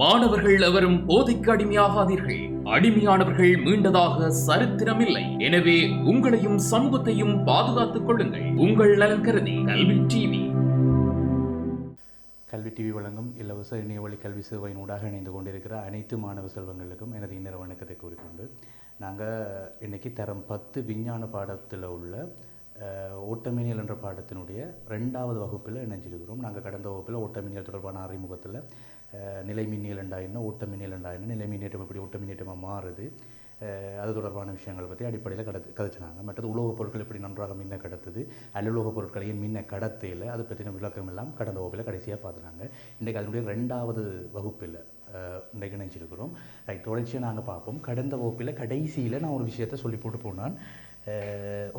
மாணவர்கள் எவரும் போதைக்கு அடிமையாகாதீர்கள். அடிமையானவர்கள் மீண்டதாக சரித்திரமில்லை. எனவே உங்களையும் சமூகத்தையும் பாதுகாத்துக் கொள்ளுங்கள். உங்கள் நலன் கருதி கல்வி டிவி. கல்வி டிவி வழங்கும் இலவச இணையவழி கல்வி சேவையினூடாக இணைந்து கொண்டிருக்கிற அனைத்து மாணவ செல்வங்களுக்கும் எனது இன்னொரு வணக்கத்தை கூறிக்கொண்டு, நாங்கள் இன்றைக்கி தரம் 10 விஞ்ஞான பாடத்தில் உள்ள ஓட்டமினியல் என்ற பாடத்தினுடைய 2வது வகுப்பில் இணைஞ்சிருக்கிறோம். நாங்கள் கடந்த வகுப்பில் ஓட்டமினியல் தொடர்பான அறிமுகத்தில் நிலைமின்னியல் என்ன, ஓட்டமினியல் என்ன, நிலைமின்னேற்றம் எப்படி ஓட்டமின்னேற்றமாக மாறுது, அது தொடர்பான விஷயங்கள் பற்றி அடிப்படையில் கதைச்சினாங்க. மற்றது உலோகப் பொருட்கள் எப்படி நன்றாக மின்ன கடத்துது, அல்லுலோகப் பொருட்களையும் மின்ன கடத்தையில் அது பற்றின விளக்கம் எல்லாம் கடந்த வகுப்பில் கடைசியாக பார்த்துனாங்க. இன்றைக்கு அதனுடைய 2வது வகுப்பில் இன்றைக்கு நினைச்சிருக்கிறோம். தொடர்ச்சியாக நாங்கள் பார்ப்போம். கடந்த வகுப்பில் கடைசியில் நான் ஒரு விஷயத்தை சொல்லி போட்டு போனான்.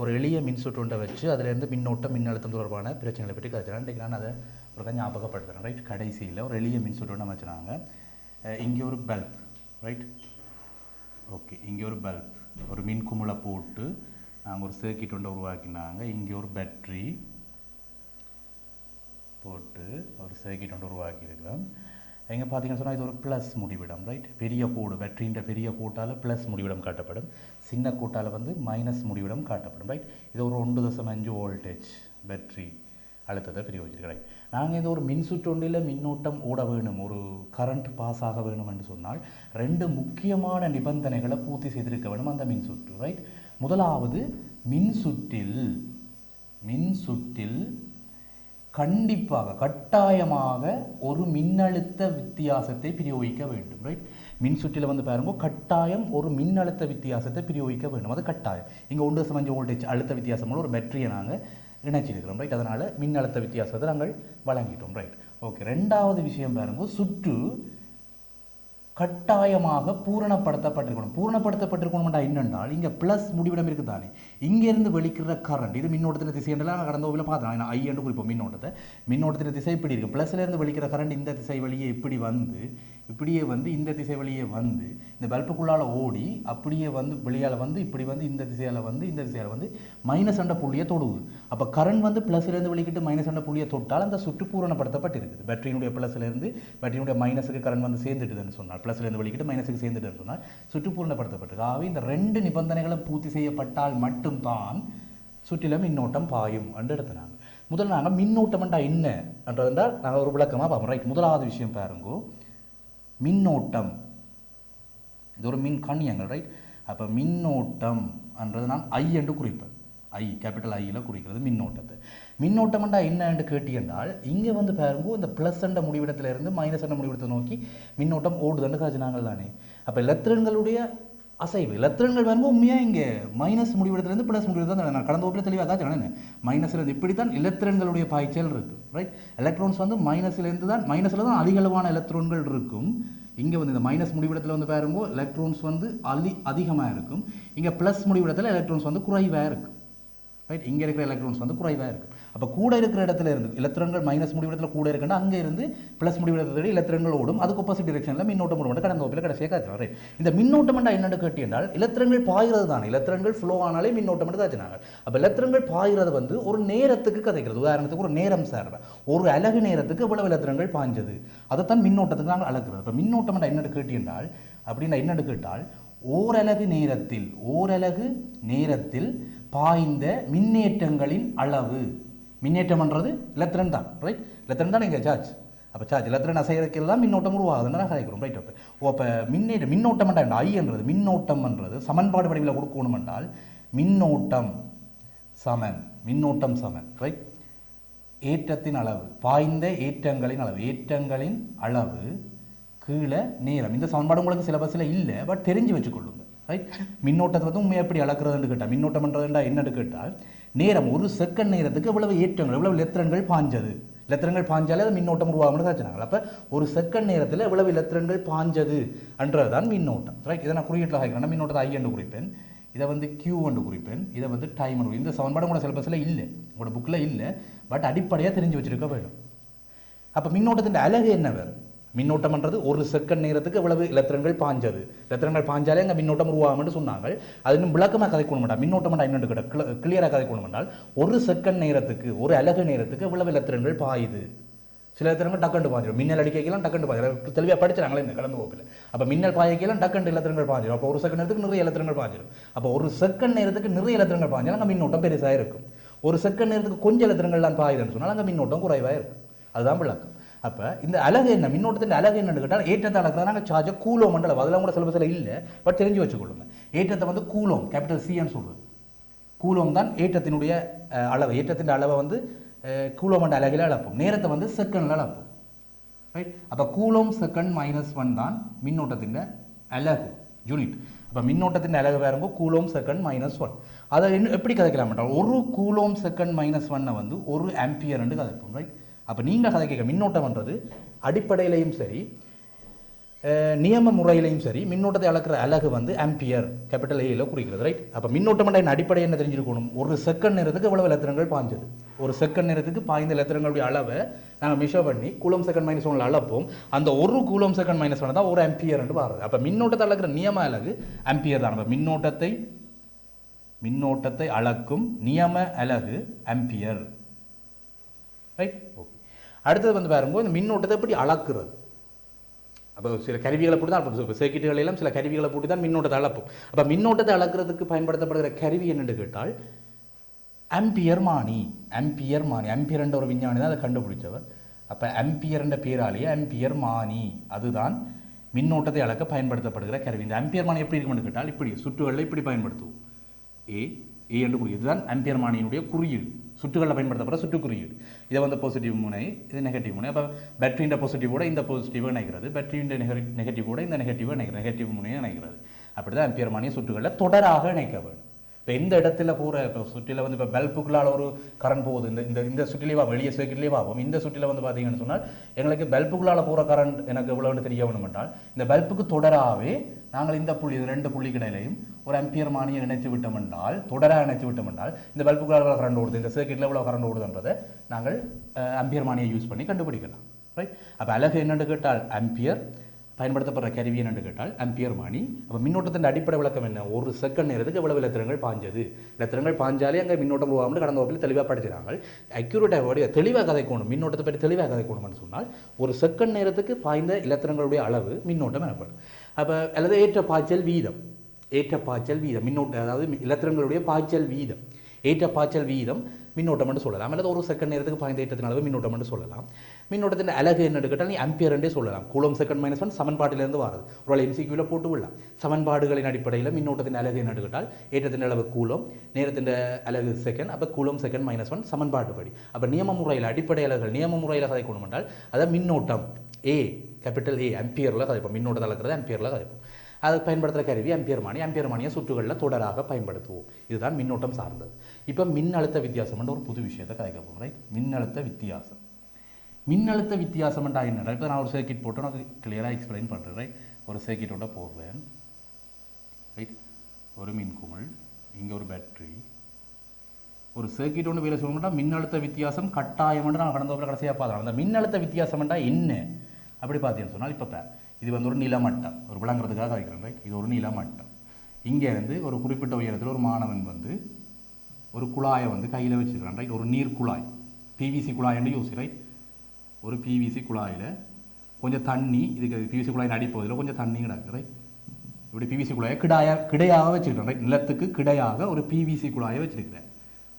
ஒரு எளிய மின்சுற்றொண்டை வச்சு அதிலேருந்து மின்னோட்டம் மின்னழுத்தம் தொடர்பான பிரச்சனைகளை பற்றி கதைச்சினான். இன்றைக்கு நான் அதை ஒரு ஞாபகப்படுத்துகிறேன். ரைட், கடைசியில் ஒரு எளிய மின்சுற்றொண்டை வச்சுனாங்க. இங்கே ஒரு பல்ப், ரைட், ஓகே, இங்கே ஒரு பல்ப், ஒரு மின் குமிழை போட்டு நாங்கள் ஒரு சர்க்கிட் ஒன்றை உருவாக்கினாங்க. இங்கே ஒரு பேட்ரி போட்டு ஒரு சர்க்கிட் ஒன்று உருவாக்கியிருக்கிறோம். எங்கே பார்த்தீங்கன்னு சொன்னால் இது ஒரு ப்ளஸ் முடிவிடம், ரைட். பெரிய கோடு, பேட்டரின்ற பெரிய கோட்டால் ப்ளஸ் முடிவிடம் காட்டப்படும், சின்ன கோட்டால் மைனஸ் முடிவிடம் காட்டப்படும், ரைட். இது ஒரு 1.5 வோல்டேஜ் பேட்டரி அழுத்தத்தை பிரயோகிச்சிருக்கிறேன். நாங்கள் இது ஒரு மின்சுற்றொண்டில் மின்னோட்டம் ஓட வேணும், ஒரு கரண்ட் பாஸ் ஆக வேணும் என்று சொன்னால் 2 முக்கியமான நிபந்தனைகளை பூர்த்தி செய்திருக்க வேணும் அந்த மின்சுற்று, ரைட். முதலாவது, மின்சுற்றில் கண்டிப்பாக கட்டாயமாக ஒரு மின்னழுத்த வித்தியாசத்தை பிரயோகிக்க வேண்டும், ரைட். மின்சுற்றில் பாருங்க, கட்டாயம் ஒரு மின்னழுத்த வித்தியாசத்தை பிரயோகிக்க வேண்டும், அது கட்டாயம். இங்கே 1.5 வோல்டேஜ் அழுத்த வித்தியாசமோட ஒரு பேட்டரியை நாங்கள் இணைச்சிருக்கிறோம், ரைட். அதனால் மின்னழுத்த வித்தியாசத்தை நாங்கள் வழங்கிட்டோம், ரைட். ஓகே, 2வது விஷயம் பாருங்க, சுற்று கட்டாயமாக பூரணப்படுத்தப்பட்டிருக்கணும். பூரணப்படுத்தப்பட்டிருக்கணும்டா என்னென்றால், இங்கே ப்ளஸ் முடிவிடம் இருக்குது தானே, இங்கேருந்து வெளிக்கிற கரண்ட், இது மின்னோட்டத்தின் திசை என்றெல்லாம் நான் கடந்த வகுப்பில் பார்த்தேன். நான் ஐ என்று குறிப்போம் மின்னோட்டத்தின் திசை இப்படி இருக்குது. ப்ளஸ்லேருந்து வெளிக்கிற கரண்ட் இந்த திசை வழியே இப்படியே இந்த திசை வழியே இந்த பல்புக்குள்ளால் ஓடி அப்படியே வெளியால் இப்படி இந்த திசையால் மைனஸ் என்ற புள்ளியை தொடுது. அப்போ கரண்ட் ப்ளஸ்லேருந்து வெளிக்கிட்டு மைனஸ் என்ற புள்ளியை தொட்டால் அந்த சுற்று பூரணப்படுத்தப்பட்டிருக்குது. பேட்டரியினுடைய ப்ளஸ்லேருந்து பேட்டரியினுடைய மைனஸுக்கு கரண்ட் சேர்ந்துட்டுதுன்னு சொன்னால், ப்ளஸ்லேருந்து வெளிக்கிட்டு மைனஸுக்கு சேர்ந்துட்டுன்னு சொன்னால் சுற்று பூரணப்படுத்தப்பட்டிருக்கு. ஆகவே இந்த 2 நிபந்தனைகளும் பூர்த்தி செய்யப்பட்டால் மட்டும்தான் சுற்றில மின்னோட்டம் பாயும் என்று எடுத்துனாங்க. முதல்ல நாங்கள் மின்னோட்டம் என்ன என்றால் நாங்கள் ஒரு விளக்கமாக பார்ப்போம், ரைட். முதலாவது விஷயம் பாருங்கோ, மின்னோட்டம் இது ஒரு மின் கணியங்கள், ரைட். அப்போ மின்னோட்டம் என்றது நான் ஐ என்று குறிப்பேன். ஐ, கேபிட்டல் ஐயில் குறிக்கிறது மின்னோட்டத்தை. மின்னோட்டம் என்ன என்று கேட்டீங்கன்றால், இங்கே பாருங்க, இந்த ப்ளஸ் என்ற முடிவிடத்திலிருந்து மைனஸ் என்ற முடிவிடத்தை நோக்கி மின்னோட்டம் ஓடுதுன்னு காய்ச்சினாங்கள் தானே. அப்போ எலக்ட்ரான்களுடைய அசைவு, எலக்ட்ரான்கள் உண்மையாக இங்கே மைனஸ் முடிவிடத்திலிருந்து ப்ளஸ் முடிவிடத்தை நான் கடந்த வகுப்பில் தெளிவாக காய்ச்சினேன். மைனஸ்லேருந்து இப்படி தான் எலக்ட்ரான்களுடைய பாய்ச்சல் இருக்குது, ரைட். எலக்ட்ரான்ஸ் மைனஸில் தான் அதிகளவான எலக்ட்ரான்கள் இருக்கும். இங்கே இந்த மைனஸ் முடிவிடத்தில் பாருங்க, எலக்ட்ரான்ஸ் அதிகமாக இருக்கும். இங்கே ப்ளஸ் முடிவிடத்தில் எலக்ட்ரான்ஸ் குறைவாக இருக்கும், ரைட். இங்கே இருக்கிற எலக்ட்ரான்ஸ் குறைவாக இருக்குது. அப்போ கூட இருக்கிற இடத்துல இருந்து எலக்ட்ரான்கள் மைனஸ் முடிவிடத்தில் கூட இருக்குன்னா, அங்கே இருந்து ப்ளஸ் முடிவிடத்தை எலக்ட்ரான்கள் ஓடும், அதுக்கு ஆப்போசிட் டிரெக்ஷனில் மின்னோட்டம் ஓடும். கடந்த வகுப்பில் கடைசியாக காய்ச்சினாங்க, ரைட். இந்த மின்னோட்டம் என்னென்னு கேட்டீங்கன்றால், எலக்ட்ரான்கள் பாய்கிறது தானே, எலக்ட்ரான்கள் ஃப்ளோ ஆனாலே மின்னோட்டம் காய்ச்சினாங்க. அப்போ எலக்ட்ரான்கள் பாய்கிறது ஒரு நேரத்துக்கு கதைக்கிறது. உதாரணத்துக்கு ஒரு நேரம் சார், ஒரு அலகு நேரத்துக்கு இவ்வளவு எலக்ட்ரான்கள் பாய்ஞ்சது, அதைத்தான் மின்னோட்டத்துக்கு நாங்கள் அளக்குறது. இப்போ மின்னோட்டம் என்னென்னு கேட்டீங்கன்றால், அப்படின்னா என்னென்னு கேட்டால், ஓரலகு நேரத்தில் பாய்ந்த மின்னேற்றங்களின் அளவு. மின்னேற்றம்ன்றது எலக்ட்ரான் தான், ரைட். எலக்ட்ரான் தான் இங்கே சார்ஜ். அப்போ சார்ஜ் எலக்ட்ரான் அசைக்கிறதுலாம் மின்னோட்டம் உருவாகுதுன்னு நான் கதைக்கிறோம், ரைட். அப்போ மின்னோட்டம் ஐ என்றது, மின்னோட்டம்ன்றது சமன்பாடு வடிவில் கொடுக்கணும் என்றால், மின்னோட்டம் சமன், ரைட். ஏற்றத்தின் அளவு, பாய்ந்த ஏற்றங்களின் அளவு கீழே நேரம். இந்த சமன்பாடு உங்களுக்கு சிலபஸில் இல்லை, பட் தெரிஞ்சு வச்சுக்கொள்ளுங்க, ரைட். மின்னோட்டத்தை உண்மையை எப்படி அளக்குறதுன்னு கேட்டால், மின்னோட்டம்ன்றதுண்டா என்னன்னு கேட்டால், நேரம், ஒரு செகண்ட் நேரத்துக்கு எவ்வளவு ஏற்றங்கள், எவ்வளவு எலக்ட்ரான்கள் பாஞ்சாலே அது மின்னோட்டம் உருவாகும்னு காய்ச்சினாங்க. அப்போ ஒரு செகண்ட் நேரத்தில் எவ்வளவு எலக்ட்ரான்கள் பாஞ்சது என்றதுதான் மின்னோட்டம், ரைட். இதை நான் குறியீட்டில் ஆகிக்கிறேன். மின்னோட்டத்தை ஐ என்று குறிப்பேன், இதை கியூ என்று குறிப்பேன், இதை டைம் என்று. இந்த சமன்பாடு உங்களோட சிலபஸில் இல்லை, உங்களோட புக்கில் இல்லை, பட் அடிப்படையாக தெரிஞ்சு வச்சிருக்க வேண்டும். அப்போ மின்னோட்டத்தின் அலகு என்ன வேறு? மின்னோட்டம்ன்றது ஒரு செகண்ட் நேரத்துக்கு எவ்வளவு எலக்ட்ரான்கள் பாஞ்சாலே அங்கே மின்னோட்டம் உருவாகும்னு சொன்னாங்க. அது இன்னும் விளக்கமாக கதைக்கணும் வேண்டாம். மின்னோட்டம் என்னென்னு கிளியராக கதைக்கணும் வேண்டால், ஒரு செகண்ட் நேரத்துக்கு, ஒரு அலகு நேரத்துக்கு எவ்வளவு எலக்ட்ரான்கள் பாயுது சில எலத்திரங்கள் டக்கண்டு பாஞ்சிடும். மின்னல் அடிக்கலாம் டக்கண்டு பாஞ்சிடும். தெளிவாக படிச்சாங்களே இந்த கலந்து போப்பில். அப்போ மின்னல் பாய்க்கலாம் டக்கண்டு இலத்திரங்கள் பாஞ்சிடும். அப்போ ஒரு செகண்ட் நேரத்துக்கு நிறைய இலத்திரங்கள் பாஞ்சிடும். அப்போ ஒரு செகண்ட் நேரத்துக்கு நிறைய இலத்திரங்கள் பாஞ்சாலும் அங்கே மின்னோட்டம் பெருசாக இருக்கும். ஒரு செகண்ட் நேரத்துக்கு கொஞ்சம் இலத்திரங்கள்லாம் பாயுதுன்னு சொன்னால் அங்கே மின்னோட்டம் குறைவாக இருக்கும். அதுதான் விளக்கம். அப்போ இந்த அழகு என்ன, மின்னோட்டத்தின் அழகு என்னன்னு கேட்டால் ஏற்றத்தை அளக்குறது நாங்கள் சார்ஜை கூலோம் மண்டலம், அதெல்லாம் கூட சிலபஸில் இல்லை, பட் தெரிஞ்சு வச்சுக்கொள்ளுங்க. ஏற்றத்தை வந்து கூலோம், கேபிட்டல் சின்னு சொல்கிறது. கூலோம் தான் ஏற்றத்தினுடைய அளவு. ஏற்றத்தின் அளவை வந்து கூலோம் மண்ட அழகில் அளப்போம். நேரத்தை வந்து செகண்டில் அளப்போம். ரைட். அப்போ கூலோம் செகண்ட் -1 தான் மின்னோட்டத்தின் அலகு, யூனிட். அப்போ மின்னோட்டத்தின் அலகு வேறுங்கோ கூலோம் செகண்ட் -1. அதை எப்படி கதைக்கலாம் என்றால் ஒரு கூலோம் செகண்ட் -1 வந்து ஒரு ஆம்பியர் என்று கதைப்போம். ரைட். அப்போ நீங்கள் கதைக்க மின்னோட்டம்ன்றது அடிப்படையிலையும் சரி நியம முறையிலையும் சரி மின்னோட்டத்தை அளக்கிற அலகு வந்து ஆம்பியர் கேபிட்டல் ஏல குறிக்கிறது. ரைட். அப்போ மின்னோட்டம் அடிப்படை என்ன தெரிஞ்சிருக்கணும், ஒரு செகண்ட் நேரத்துக்கு எவ்வளவு இலத்திரங்கள் பாய்ஞ்சது, ஒரு செகண்ட் நேரத்துக்கு பாய்ந்த இலத்திரங்களுடைய அளவை நாங்கள் மெஷர் பண்ணி கூலோம் செகண்ட் -1 அளப்போம். அந்த ஒரு கூலோம் செகண்ட் -1 தான் ஒரு ஆம்பியர் என்று வருது. அப்போ மின்னோட்டத்தை அளக்கிற நியம அலகு ஆம்பியர் தான். அப்போ மின்னோட்டத்தை அளக்கும் நியம அலகு ஆம்பியர். ரைட். ஓகே. அடுத்தது வந்து பாருங்க இந்த மின்னோட்டத்தை எப்படி அளக்குறது. அப்போ சில கருவிகளை போட்டு தான் அளப்போம். சர்க்கிட்டுகள் எல்லாம் சில கருவிகளை போட்டு தான் மின்னோட்டத்தை அளப்போம். அப்போ மின்னோட்டத்தை அளக்கிறதுக்கு பயன்படுத்தப்படுகிற கருவி என்னென்னு கேட்டால் ஆம்பியர் மானி. ஆம்பியர் என்ற ஒரு விஞ்ஞானி தான் அதை கண்டுபிடிச்சவர். அப்போ ஆம்பியர் என்ற பேராலேயே ஆம்பியர் மானி, அதுதான் மின்னோட்டத்தை அளக்க பயன்படுத்தப்படுகிற கருவி. இந்த ஆம்பியர் மானி எப்படி இருக்குன்னு கேட்டால் இப்படி சுற்றுகளில் இப்படி பயன்படுத்துவோம். ஏ என்று குறியீடு, இதுதான் ஆம்பியர் மானியினுடைய குறியீடு, சுற்றுகளில் பயன்படுத்தப்படுற சுற்று குறியீடு. இதை வந்து பாசிட்டிவ் முனை, இது நெகட்டிவ் முனை. அப்போ பேட்டரியின் பாசிட்டிவோட இந்த பாசிட்டிவை இணைக்கிறது, பேட்டரியின் நெகட்டிவோட இந்த நெகட்டிவை இணைக்கிறது, நெகட்டிவ் முனையை இணைக்கிறது. அப்படி தான் ஆம்பியர் மானிய சுற்றுகளில் தொடராக இணைக்க வேண்டும். இப்போ எந்த இடத்துல போகிற இப்போ சுற்றில வந்து இப்போ பல்புக்குள்ளால் ஒரு கரண்ட் போகுது, இந்த சுற்றிலேயே வெளியே சர்க்கிட்லேயே பார்ப்போம். இந்த சுற்றில வந்து பார்த்தீங்கன்னு சொன்னால் எங்களுக்கு பல்புக்குள்ளால் போகிற கரண்ட் எனக்கு எவ்வளோன்னு தெரிய வேணும் என்றால் இந்த பல்புக்கு தொடராகவே நாங்கள் இந்த புள்ளி 2 புள்ளிக்கு இடையிலையும் ஒரு ஆம்பியர் மானியை இணைச்சு விட்டோம் என்றால், தொடராக இணைச்சு விட்டோம் என்றால் இந்த பல்புக்குள்ளால் எவ்வளோ கரண்ட் ஓடுது, இந்த சர்க்கிட்டில் எவ்வளோ கரண்ட் ஓடுதுன்றதை நாங்கள் ஆம்பியர் மானியை யூஸ் பண்ணி கண்டுபிடிக்கலாம். ரைட். அப்போ அழகு என்னென்னு கேட்டால் ஆம்பியர், பயன்படுத்தப்படுற கருவி என்னென்னு கேட்டால் ஆம்பியர் மானி. அப்போ மின்னோட்டத்தின் அடிப்படை விளக்கம் என்ன, ஒரு செகண்ட் நேரத்துக்கு எவ்வளவு இலத்திரங்கள் பாஞ்சது, இலத்திரங்கள் பாஞ்சாலே அங்கே மின்னோட்டம் உருவாமல் கடந்த வகுப்பில் தெளிவாக படிக்கிறாங்க. அக்யூரேட்டாக தெளிவாக கதைக்கணும், மின்னோட்டத்தை பற்றி தெளிவாக கதைக்கணும்னு சொன்னால் ஒரு செகண்ட் நேரத்துக்கு பாய்ந்த இலத்திரங்களுடைய அளவு மின்னோட்டம் எனப்படும். அப்போ அல்லது ஏற்ற பாய்ச்சல் வீதம் மின்னோட்டம், அதாவது இலத்திரங்களுடைய பாய்ச்சல் வீதம், ஏற்ற பாய்ச்சல் வீதம் மின்னோட்டம் என்று சொல்லலாம். அல்லது ஒரு செகண்ட் நேரத்துக்கு பாய்ந்த ஏற்றத்தின் அளவு மின்னோட்டம் என்று சொல்லலாம். மின்னோட்டத்தின் அலகு என்ன கேட்டால் நீ ஆம்பியர் என்றே சொல்லலாம். கூலோம் செகண்ட் -1 சமன்பாட்டிலிருந்து வருது. ஒரு MCQவில் போட்டு விடலாம். சமன்பாடுகளின் அடிப்படையில் மின்னோட்டத்தின் அலகு என்ன கேட்டால் ஏற்றத்தின் அளவு கூலோம், நேரத்தின் அலகு செகண்ட். அப்போ கூலோம் செகண்ட் -1 சமன்பாட்டு படி. அப்போ நியம முறையில் அடிப்படை அலகுகள் நியம முறையில் கதைக்கணும் என்றால் அதை மின்னோட்டம் ஏ கேபிட்டல் ஏ ஆம்பியரில் கதைப்போம். மின்னோட்டத்தை அளக்கிறது ஆம்பியரில் கதைப்போம். அதுக்கு பயன்படுத்துகிற கருவி ஆம்பியர் மானியை சுற்றுகளில் தொடராக பயன்படுத்துவோம். இதுதான் மின்னோட்டம் சார்ந்தது. இப்போ மின்னழுத்த வித்தியாசம் ஒரு புது விஷயத்தை கதைக்க போகிறோம். ரைட். மின்னழுத்த வித்தியாசம் என்றால் என்ன? இப்போ நான் ஒரு சர்க்கிட் போட்டு நான் கிளியராக எக்ஸ்பிளைன் பண்ணுறேன். ரைட். ஒரு சர்க்கிட்டோட போடுறேன். ரைட். ஒரு மின்குமிழ், இங்கே ஒரு பேட்டரி, ஒரு சர்க்கிட் ஒன்று வேலை சொல்லணும்னா மின்னழுத்த வித்தியாசம் கட்டாயம் என்று நான் கடந்த கடைசியாக பார்க்கலாம். அந்த மின்னழுத்த வித்தியாசம் என்றால் என்ன அப்படி பார்த்தீங்கன்னு சொன்னால் இப்போ இது வந்து ஒரு நிலமட்டம், ஒரு விளங்குறதுக்காக வைக்கிறேன். ரைட். இது ஒரு நிலமட்டம். இங்கேருந்து ஒரு குறிப்பிட்ட உயரத்தில் ஒரு மாணவன் வந்து ஒரு குழாயை வந்து கையில் வச்சுருக்கிறான். ரைட். ஒரு நீர் குழாய், PVC குழாய் என்று யோசி. ரைட். ஒரு PVC குழாயில் கொஞ்சம் தண்ணி, இதுக்கு PVC குழாயின் அடிப்பகுதியில் கொஞ்சம் தண்ணி கிடக்கு. ரைட். இப்படி PVC குழாயை கிடையாக வச்சுருக்கிறேன். ரைட். நிலத்துக்கு கிடையாக ஒரு PVC குழாயை வச்சுருக்கிறேன்.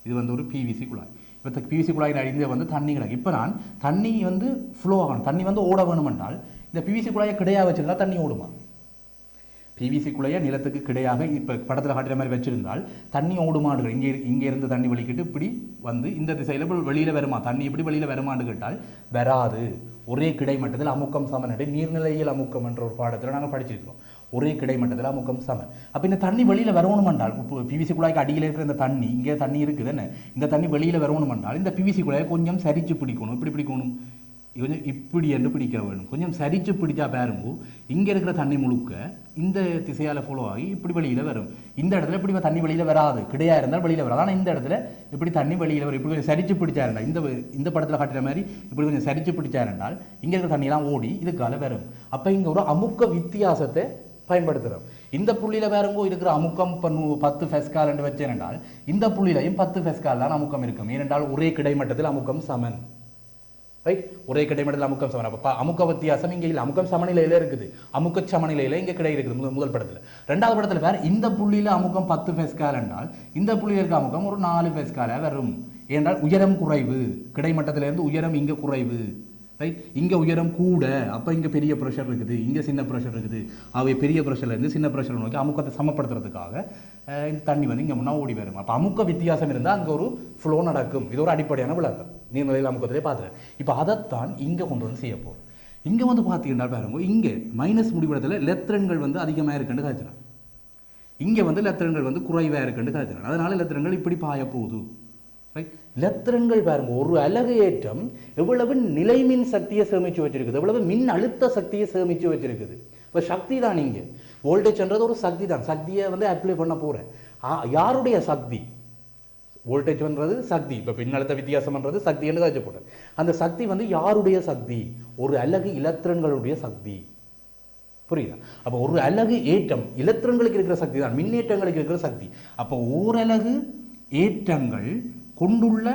இது வந்து ஒரு PVC குழாய். இப்போ PVC குழாயின் அடிந்து வந்து தண்ணி கிடக்கு. இப்போ நான் தண்ணி வந்து ஃப்ளோ ஆகணும், தண்ணி வந்து ஓட வேணும் என்றால் இந்த PVC குழாயை கிடையாக வச்சுருந்தா தண்ணி ஓடுமா? PVC குழாயை நிலத்துக்கு கிடையாக இப்போ படத்தில் காட்டுற மாதிரி வச்சுருந்தால் தண்ணி ஓடுமாடு. இங்கே இருந்து தண்ணி வலிக்கிட்டு இப்படி வந்து இந்த திசையில் வெளியில் வருமா, தண்ணி இப்படி வெளியில் வருமானு கேட்டால் வராது. ஒரே கிடைமட்டத்தில் அமுக்கம் சமன், நீர்நிலையியல் அமுக்கம் என்ற ஒரு பாடத்தில் நாங்கள் படிச்சிருக்கிறோம். ஒரே கிடைமட்டத்தில் அமுக்கம் சமன். அப்போ இந்த தண்ணி வெளியில் வரணும் என்றால் PVC குழாய்க்கு அடியில் இருக்கிற இந்த தண்ணி, இங்கே தண்ணி இருக்குது என்ன, இந்த தண்ணி வெளியில் வரணும் என்றால் இந்த PVC குழாயை கொஞ்சம் சரிச்சு பிடிக்கணும். இப்படி பிடிக்கணும், கொஞ்சம் இப்படி என்று பிடிக்க வேணும். கொஞ்சம் சரிச்சு பிடிச்சா பாருங்க இங்கே இருக்கிற தண்ணி முழுக்க இந்த திசையால் ஃபாலோ ஆகி இப்படி வெளியில் வரும். இந்த இடத்துல இப்படி தண்ணி வெளியில் வராது, கிடையா இருந்தால் வெளியில் வராது. ஆனால் இந்த இடத்துல இப்படி தண்ணி வெளியில் வரும். இப்படி கொஞ்சம் சரிச்சு பிடிச்சாருண்டா, இந்த படத்தில் காட்டுற மாதிரி இப்படி கொஞ்சம் சரிச்சு பிடிச்சாருண்டால் இங்கே இருக்கிற தண்ணியெல்லாம் ஓடி இதுக்கால வரும். அப்போ இங்கே ஒரு அமுக்க வித்தியாசத்தை பயன்படுத்துகிறோம். இந்த புள்ளியில் வேறங்கோ இருக்கிற அமுக்கம் 10 ஃபெஸ்கால் என்று வச்சேன். இந்த புள்ளியிலையும் 10 ஃபெஸ்கால் தான் அமுக்கம் இருக்கும். ஏனென்றால் ஒரே கிடைமட்டத்தில் அமுக்கம் சமன். ரைட். ஒரே கிடைமட்டத்தில் அமுக்கம் சமன். அப்போ அமுக்க வித்தியாசம் இங்கே இல்லை, அமுக்கம் சமநிலையில் இருக்குது, அமுக்க சமநிலையில் இங்கே கிடை இருக்குது முதல் படத்தில். ரெண்டாவது படத்தில் வேறு இந்த புள்ளியில் அமுக்கம் 10 பெஸ்கால் என்றால் இந்த புள்ளியில் இருக்க அமுக்கம் ஒரு 4 பெஸ்காலாக வரும். ஏனென்றால் உயரம் குறைவு, கிடைமட்டத்திலேருந்து உயரம் இங்கே குறைவு, ரைட். இங்கே உயரம் கூட, அப்போ இங்கே பெரிய ப்ரெஷர் இருக்குது, இங்கே சின்ன ப்ரெஷர் இருக்குது. அவை பெரிய ப்ரெஷர்லேருந்து சின்ன ப்ரெஷர் நோக்கி அமுக்கத்தை சமப்படுத்துறதுக்காக இந்த தண்ணி வந்து இங்கே முன்னா ஓடி வரும். அப்போ அமுக்க வித்தியாசம் இருந்தால் அங்கே ஒரு ஃப்ளோ நடக்கும். இது ஒரு அடிப்படையான விளக்கம், நீர்நிலையில் அமுக்கத்திலே பார்த்துறேன். இப்போ அதைத்தான் இங்கே கொண்டு வந்து செய்ய போகிறோம். இங்கே வந்து பார்த்தீங்கன்னா பாருங்க, இங்கே மைனஸ் முடிவிடத்தில் லெத்திரன்கள் வந்து அதிகமாக இருக்குன்னு காய்ச்சினான், இங்கே வந்து லெத்திரன்கள் வந்து குறைவாக இருக்குன்னு காய்ச்சினான். அதனால லெத்திரன்கள் இப்படி பாய போகுது, ரைட். லெத்திரன்கள் பாருங்க, ஒரு அலகு ஏற்றம் எவ்வளவு நிலைமின் சக்தியை சேமித்து வச்சிருக்குது, எவ்வளவு மின் அழுத்த சக்தியை சேமித்து வச்சிருக்குது. இப்போ சக்தி தான், இங்கே வோல்டேஜ்ன்றது ஒரு சக்தி தான், சக்தியை வந்து அப்ளை பண்ண போகிறேன். யாருடைய சக்தி? வோல்டேஜ்ன்றது சக்தி. இப்போ மின்னழுத்த வித்தியாசம்ன்றது சக்தி என்று காய்ச்ச போகிறேன். அந்த சக்தி வந்து யாருடைய சக்தி? ஒரு அலகு இலத்திரன்களுடைய சக்தி. புரியுதா? அப்போ ஒரு அலகு ஏற்றம் இலத்திரன்களுக்கு இருக்கிற சக்தி தான் மின்னேற்றங்களுக்கு இருக்கிற சக்தி. அப்போ ஓரலகு ஏற்றங்கள் கொண்டுள்ள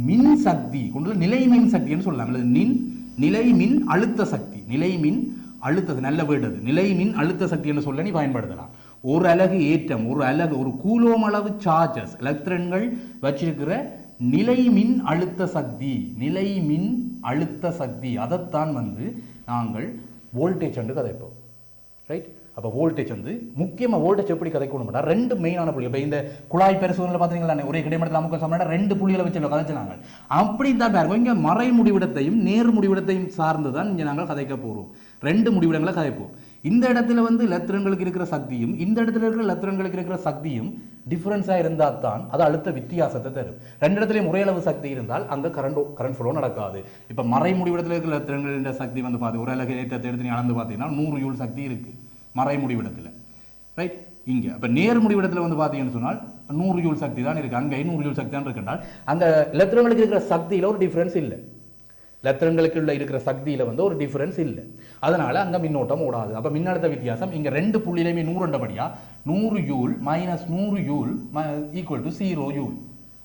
மின் சக்தி, கொண்டுள்ள நிலை மின் சக்தின்னு சொல்லலாம், அல்லது நிலை மின் அழுத்த சக்தி. நிலை மின் அழுத்தது நல்ல வேண்டது, நிலை மின் அழுத்த சக்தி என்று சொல்ல நீ பயன்படுத்தலாம். ஒரு அலகு ஏற்றம், ஒரு அலகு, ஒரு கூலோம் அளவு சார்ஜஸ் எலக்ட்ரான்கள் வச்சிருக்கிற நிலை மின் அழுத்த சக்தி, நிலை மின் அழுத்த சக்தி, அதைத்தான் வந்து நாங்கள் வோல்டேஜ் என்று கதைப்போம், ரைட். அப்போ வோல்டேஜ் வந்து முக்கியமாக வோல்டேஜ் எப்படி கதைக்கணும்னா ரெண்டு மெயினான புள்ளி. இப்போ இந்த குழாய் பெருசுகளில் பார்த்தீங்களா, ஒரே கிடைமட்டத்தில் அமுக்க சமனா 2 புள்ளிகளை வச்சு கதைச்சினாங்க. அப்படி தான் பாருங்க, இங்கே மறை முடிவிடத்தையும் நேர் முடிவிடத்தையும் சார்ந்து தான் இங்கே நாங்கள் கதைக்க போகிறோம். 2 முடிவிடங்களை கதைப்போம். இந்த இடத்துல வந்து லத்திரன்களுக்கு இருக்கிற சக்தியும் இந்த இடத்துல இருக்கிற லத்திரன்களுக்கு இருக்கிற சக்தியும் டிஃபரன்ஸாக இருந்தால் தான் அது அழுத்த வித்தியாசத்தை தரும். 2 இடத்துலையும் முறையளவு சக்தி இருந்தால் அங்கே கரண்ட் ஃப்ளோ நடக்காது. இப்போ மறை முடிவிடத்தில் இருக்கிற லத்திரன்களின் சக்தி வந்து பார்த்து ஒரு அலகு ஏற்றத்தை எடுத்து நீ அளந்து பார்த்தீங்கன்னா 100 ஜூல் சக்தி இருக்குது மறை முடிவிடத்தில், ரைட். இங்கே இப்போ நேர் முடிவிடத்தில் வந்து பார்த்தீங்கன்னு சொன்னால் 100 ஜூல் சக்தி தான் இருக்குது, அங்கே 100 ஜூல் சக்தி தான் இருக்குன்றால் அங்கே லத்திரன்களுக்கு இருக்கிற சக்தியில் ஒரு டிஃப்ரென்ஸ் இல்லை, லத்திரன்களுக்குள்ள இருக்கிற சக்தியில் வந்து ஒரு டிஃபரன்ஸ் இல்லை. அதனால அங்கே மின்னோட்டம் ஓடாது. அப்போ மின்னழுத்த வித்தியாசம் இங்கே 2 புள்ளியிலையுமே 100 100 joule minus 100 joule equal to 0 joule.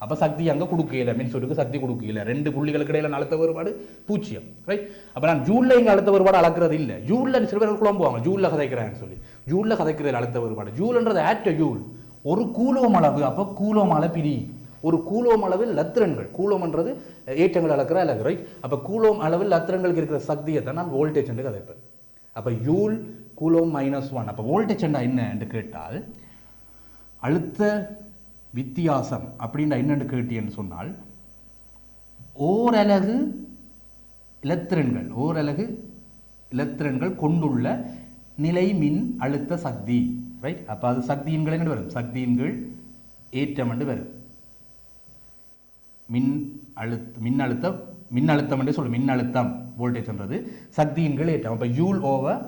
அப்போ சக்தி அங்கே கொடுக்கல, மின்சுற்றுக்கு சக்தி கொடுக்கல. 2 புள்ளிகளுக்கு இடையில அழுத்த வேறுபாடு 0, ரைட். அப்போ நான் ஜூலில் இங்கே அழுத்த வேறுபாடு அளக்கிறது இல்லை. ஜூலில் சில பேர் குழம்புவாங்க, ஜூலில் கதைக்கிறான்னு சொல்லி. ஜூலில் கதைக்கிறது அழுத்த வேறுபாடு. ஜூல்ன்றது ஆட்ட ஜூல், ஒரு கூலோம் அளவு. அப்போ கூலோம் அளவு பிரி, ஒரு கூலோம் அளவில் லத்திரன்கள், கூலோம்ன்றது ஏற்றங்கள் அளக்கிற அலகு, ரைட். அப்போ கூலோம் அளவில் லத்திரன்களுக்கு இருக்கிற சக்தியை தான் நான் வோல்டேஜ் என்று கதைப்பேன். அப்போ யூல் கூலோம் -1. அப்போ வோல்டேஜ் என்ன என்று கேட்டால் அழுத்த வித்தியாசம் அப்படின்னா என்னென்று கேட்டீன்னு சொன்னால் ஓரலகு இலத்திரன்கள் கொண்டுள்ள நிலை மின் அழுத்த சக்தி, ரைட். அப்போ அது சக்தியின்கள் என்ன வரும்? சக்தியின்கள் ஏற்றம் என்று வரும். மின்னழுத்தம் என்று சொல்லு, மின்னழுத்தம் வோல்டேஜ்ன்றது சக்தியின்கள் ஏற்றம். அப்போ யூல் ஓவர்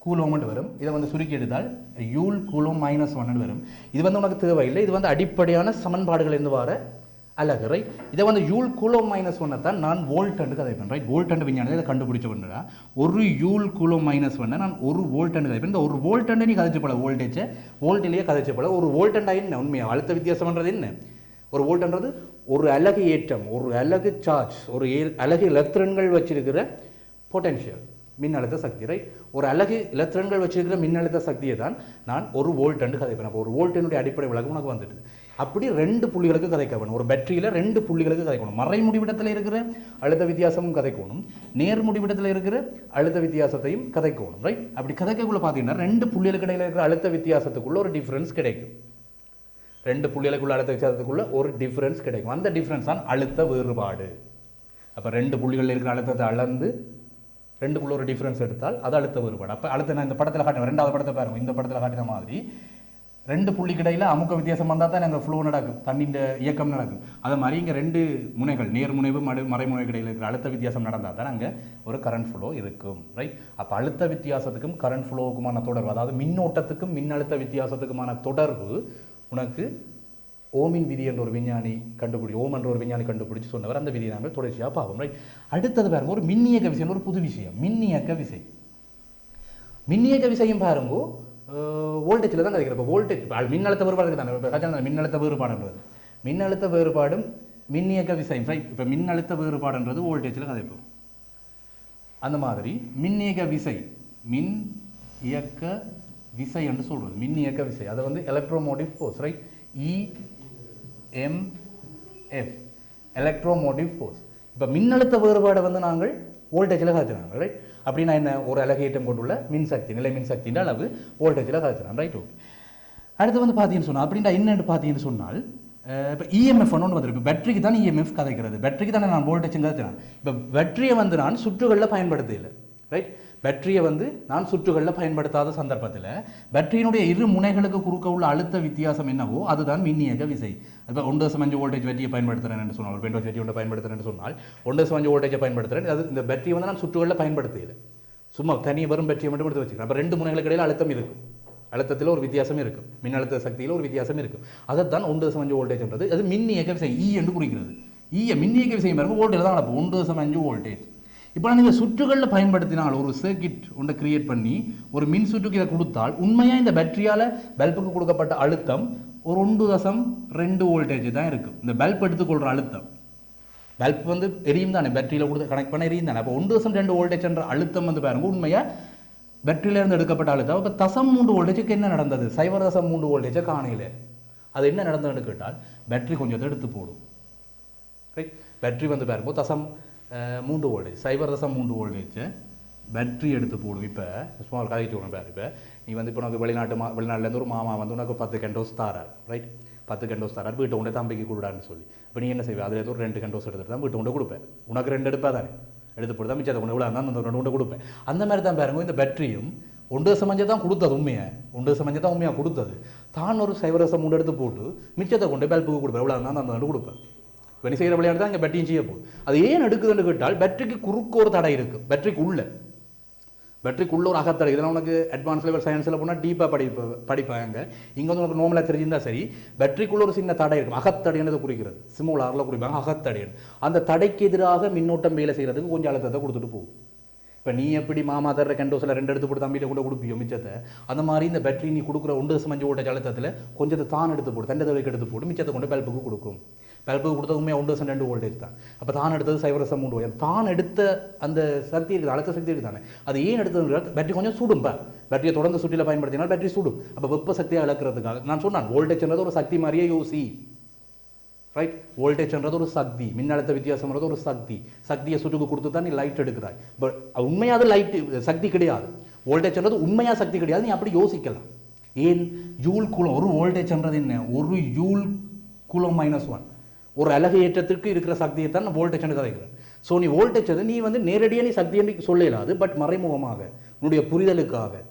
கூலோம் வரும். இதை வந்து சுருக்கி எடுத்தால் யூல் கூலோம் -1 வரும். இது வந்து உனக்கு தேவையில்லை, இது வந்து அடிப்படையான சமன்பாடுகள் இருந்து வர அலகு, ரைட். இதை வந்து யூல் கூலோம் -1 தான் நான் வோல்ட் என்று கதைப்பேன், ரைட். வோல்ட் என்று விஞ்ஞானத்தை இதை கண்டுபிடிச்ச பண்ணா ஒரு யூல் கூலோம் -1 நான் ஒரு வோல்ட் என்று கதைப்பேன். இந்த ஒரு வோல்ட் என்று நீ கதைச்சப்பட வோல்டேஜை வோல்ட்டிலேயே கதைச்சப்பட ஒரு வோல்ட் என்றா என்ன உண்மையாக அழுத்த வித்தியாசம்ன்றது என்ன? ஒரு வோல்ட்ன்றது ஒரு அலகு ஏற்றம், ஒரு அலகு சார்ஜ், ஒரு அலகு எலக்ட்ரான்கள் வச்சிருக்கிற பொட்டன்ஷியல் மின்னழுத்த சக்தி, ரைட். ஒரு அலகு எலக்ட்ரான்கள் வச்சிருக்கிற மின்னழுத்த சக்தியை தான் நான் ஒரு வோல்ட் என்று கதைப்பேன். அப்போ ஒரு வோல்ட்டினுடைய அடிப்படை விளக்கம் உனக்கு வந்துட்டு. அப்படி 2 புள்ளிகளுக்கு கதைக்க வேணும். ஒரு பேட்டரியில் 2 புள்ளிகளுக்கு கதைக்கணும். மறை முடிவிடத்தில் இருக்கிற அழுத்த வித்தியாசமும் கதைக்கணும், நேர் முடிவிடத்தில் இருக்கிற அழுத்த வித்தியாசத்தையும் கதைக்கணும், ரைட். அப்படி கதைக்கக்குள்ள பார்த்தீங்கன்னா 2 புள்ளிகளுக்கு இடையில இருக்கிற அழுத்த வித்தியாசத்துக்குள்ள ஒரு டிஃபரன்ஸ் கிடைக்கும். 2 புள்ளிகளுக்குள்ள அழுத்த வித்தியாசத்துக்குள்ள ஒரு டிஃபரன்ஸ் கிடைக்கும். அந்த டிஃபரன்ஸ் தான் அழுத்த வேறுபாடு. அப்போ 2 புள்ளிகளில் இருக்கிற அழுத்தத்தை அளந்து 2க்குள்ள ஒரு டிஃபரன்ஸ் எடுத்தால் அது அழுத்த வேறுபாடு. அப்போ அழுத்த நான் இந்த படத்தில் காட்டினேன், 2வது படத்தை பாருங்க, இந்த படத்தில் காட்டின மாதிரி 2 புள்ளிக்கு இடையில அமுக்க வித்தியாசம் வந்தால் தான் அங்கே ஃப்ளோ நடக்கும், தண்ணியின் இயக்கம் நடக்கும். அது மாதிரி இங்கே 2 முனைகள் நேர்முனைவு மறைமுனைக்கு இடையில் இருக்கிற அழுத்த வித்தியாசம் நடந்தால் தான் அங்கே ஒரு கரண்ட் ஃப்ளோ இருக்கும், ரைட். அப்போ அழுத்த வித்தியாசத்துக்கும் கரண்ட் ஃப்ளோவுக்குமான தொடர்பு, அதாவது மின்னோட்டத்துக்கும் மின்னழுத்த வித்தியாசத்துக்குமான தொடர்பு உனக்கு ஓமின் விதி என்ற ஒரு விஞ்ஞானி கண்டுபிடிச்சு சொன்னவர். அந்த விதியை நாங்கள் தொடர்ச்சியாக பார்ப்போம், ரைட். அடுத்தது பாருங்க, ஒரு மின்னியக்க விசை, ஒரு புது விஷயம், மின்னியக்க விசையும் பாருங்க வோல்டேஜில் தான் கிடைக்கிறப்ப வோல்டேஜ் மின்னழுத்த வேறுபாடு தானே. மின்னழுத்த வேறுபாடுன்றது மின்னழுத்த வேறுபாடும் மின்னியக்க விசை ரைட். இப்போ மின்னழுத்த வேறுபாடுன்றது வோல்டேஜில் கதைப்போம். அந்த மாதிரி மின்னியக்க விசை மின் இயக்க விசை என்று சொல்கிறது. மின் இயக்க விசை அதை வந்து electromotive force right. EMF electromotive force. இப்போ மின்னழுத்த வேறுபாடை வந்து நாங்கள் வோல்டேஜில் காய்ச்சினாங்க ரைட். அப்படின்னா என்ன, ஒரு அலகேற்றம் கொண்டுள்ள மின்சக்தி நிலை மின்சக்தின்ற அளவு வோல்டேஜில் காய்ச்சினாங்க ரைட். ஓகே, அடுத்து வந்து பார்த்தீங்கன்னு சொன்னால் அப்படின்னா என்னென்னு பார்த்தீங்கன்னு சொன்னால் இப்போ இஎம்எஃப் ஒன்று வந்துருக்கு. இப்போ பேட்டரிக்கு தான் இஎம்எஃப் கதைக்கிறது. பேட்டரிக்கு தானே நான் வோல்டேஜ் கதைச்சினேன். இப்போ பேட்டரியை வந்து நான் சுற்றுகளில் பயன்படுத்தலை ரைட். பேட்டரியை வந்து நான் சுற்றுகளில் பயன்படுத்தாத சந்தர்ப்பத்தில் பேட்டரியினுடைய இரு முனைகளுக்கு குறுக்க உள்ள அழுத்த வித்தியாசம் என்னவோ அதுதான் மின்னியக்க விசை. இப்போ 1.5 வோல்டேஜ் பேட்டரியை பயன்படுத்துகிறேன் என்று சொன்னால், ஒரு பென்டோஸ் பேட்டரி ஒன்று பயன்படுத்துகிறேன் சொன்னால் 1.5 வோல்டேஜை பயன்படுத்துகிறேன். அது இந்த பேட்டரியை வந்து நான் சுற்றுகளில் பயன்படுத்தலை, சும்மா தனி வரும் பேட்டரியை மட்டும் எடுத்து வச்சுக்கிறேன். அப்போ 2 முனைகளுக்கு இடையில் அழுத்தம் இருக்கும், அழுத்தத்தில் ஒரு வித்தியாசம் இருக்கும், மின்னழுத்த சக்தியில் ஒரு வித்தியாசம் இருக்கும். அதைத்தான் 1.5 வோல்டேஜ்ன்றது அது மின்னியக்க விசை இ என்று குறிக்கிறது. மின்னியக்க விசை பாருங்க வோல்டேஜ் தான் நடக்கும் 1.5 வோல்டேஜ். இப்போ நீங்கள் சுற்றுகளில் பயன்படுத்தினால் ஒரு சர்க்கிட் ஒன்றை கிரியேட் பண்ணி ஒரு மின் சுற்றுக்கு இதை கொடுத்தால் உண்மையாக இந்த பேட்டரியால் பல்புக்கு கொடுக்கப்பட்ட அழுத்தம் ஒரு 1.2 வோல்டேஜ் தான் இருக்கும். இந்த பல்ப் எடுத்துக்கொள்கிற அழுத்தம், பல்ப் வந்து எரியும் தானே, பேட்டரியில் கொடுத்து கனெக்ட் பண்ண எரியும் தானே. அப்போ 1.2 வோல்டேஜ் என்ற அழுத்தம் வந்து பாருங்க உண்மையாக பேட்டரியிலேருந்து எடுக்கப்பட்ட அழுத்தம். இப்போ 0.3 வோல்டேஜுக்கு என்ன நடந்தது, 0.3 வோல்டேஜை காணையில். அது என்ன நடந்ததுன்னு கேட்டால் பேட்டரி கொஞ்சத்தை எடுத்து போடும் ரைட். பேட்டரி வந்து பாருங்க 0.3 வோல்டேஜ் 0.3 வோல்டேஜை பேட்டரி எடுத்து போடும். இப்போ ஸ்மால் கதைக்கு விடுறேன் பாரு. இப்போ நீ வந்து இப்போ உனக்கு வெளிநாட்டிலேருந்து ஒரு மாமா வந்து உனக்கு 10 கண்டோஸ் தாரார் ரைட். 10 கண்டோஸ் தாரார், வீட்டை கொண்டு தம்பிக்கு கொடுடான்னு சொல்லி. இப்போ நீ என்ன செய்வே, அதில் ஒரு 2 கண்டோஸ் எடுத்துட்டு தான் வீட்டை கொண்டு கொடுப்பேன். உனக்கு 2 எடுப்பா தானே, எடுத்து போட்டு தான் மிச்சத்தை கொண்டு விழா தான் அந்த 2 கொண்டு கொடுப்பேன். அந்த மாதிரி தான் பாருங்க இந்த பேட்டரியும் 1.5 தான் கொடுத்தது, உண்மையாக 1.5 தான் உண்மையாக கொடுத்தது. தான் ஒரு 0.3 எடுத்து போட்டு மிச்சத்தை கொண்டு பல்புக்கு கொடுப்பேன், விழா தான் அந்த 2 கொடுப்பேன். இப்போ நீ செய்கிற விளையாட்டு தான் இங்கே பேட்டரியும் செய்ய போகுது. அது ஏன் எடுக்குதுன்னு கேட்டால் பேட்டரிக்கு குறுக்கு ஒரு தடை இருக்குது, பேட்டரிக்குள்ள ஒரு அகத்தடை. இதெல்லாம் உனக்கு அட்வான்ஸ் லெவல் சயின்ஸில் போனால் டீப்பாக படிப்பாங்க. இங்கே வந்து உனக்கு நார்மலாக தெரிஞ்சிருந்தா சரி, பேட்டரிக்குள்ள ஒரு சின்ன தடை இருக்கும், அகத்தடைன்னு குறிக்கிறது, சிமுலாரில் குறிப்பாங்க அகத்தடை. அந்த தடைக்கு எதிராக மின்னோட்டம் வேலை செய்கிறதுக்கு கொஞ்சம் அழுத்தத்தை கொடுத்துட்டு போகும். இப்போ நீ எப்படி மாமா தர்ற கண்டோஸில் 2 எடுத்து போட்டு தம்பியில் கூட கொடுப்பியோ மிச்சத்தை, அந்த மாதிரி இந்த பேட்டரி நீ கொடுக்குற 1.5 வோல்டேஜ் அழுத்தத்தில் கொஞ்சத்தை தான் எடுத்து போட்டு தண்டை தவைக்கு எடுத்து போட்டு மிச்சத்தை கொண்டு பல்புக்கு கொடுக்கும். பல்புக்கு கொடுத்தது உண்மையாக 1.2 வோல்டேஜ் தான். அப்போ தான் எடுத்தது 0.3 வோல்டேஜ். தான் எடுத்த அந்த சக்தி இருக்குது, அழுத்த சக்தி இருக்குது தானே, அது ஏன் எடுத்தது பேட்டரி கொஞ்சம் சுடும். பேட்டரியை தொடர்ந்து சுற்றியில் பயன்படுத்தினால் பேட்டரி சுடும். அப்போ வெப்ப சக்தியை இழக்கிறதுக்காக நான் சொன்னேன் வோல்டேஜ்ன்றது ஒரு சக்தி மாதிரியே யோசி ரைட். வோல்டேஜ்ன்றது ஒரு சக்தி, மின்னழுத்த வித்தியாசம்ன்றது ஒரு சக்தி. சக்தியை சுற்றுக்கு கொடுத்து தான் நீ லைட் எடுக்கிறாய். பட் உண்மையாக அது லைட் சக்தி கிடையாது, வோல்டேஜ்ன்றது உண்மையாக சக்தி கிடையாது. நீ அப்படி யோசிக்கலாம். ஏன் ஜூல் கூலம், ஒரு வோல்டேஜ்ன்றது என்ன, ஒரு ஜூல் கூலம் -1, ஒரு அலகு ஏற்றத்திற்கு இருக்கிற சக்தியை தான் நான் வோல்டேஜ்னு கதைக்கிறேன். ஸோ நீ வோல்டேஜ் நீ வந்து நேரடியாக நீ சக்தி என்று சொல்லலாது, பட் மறைமுகமாக உன்னுடைய புரிதலுக்காக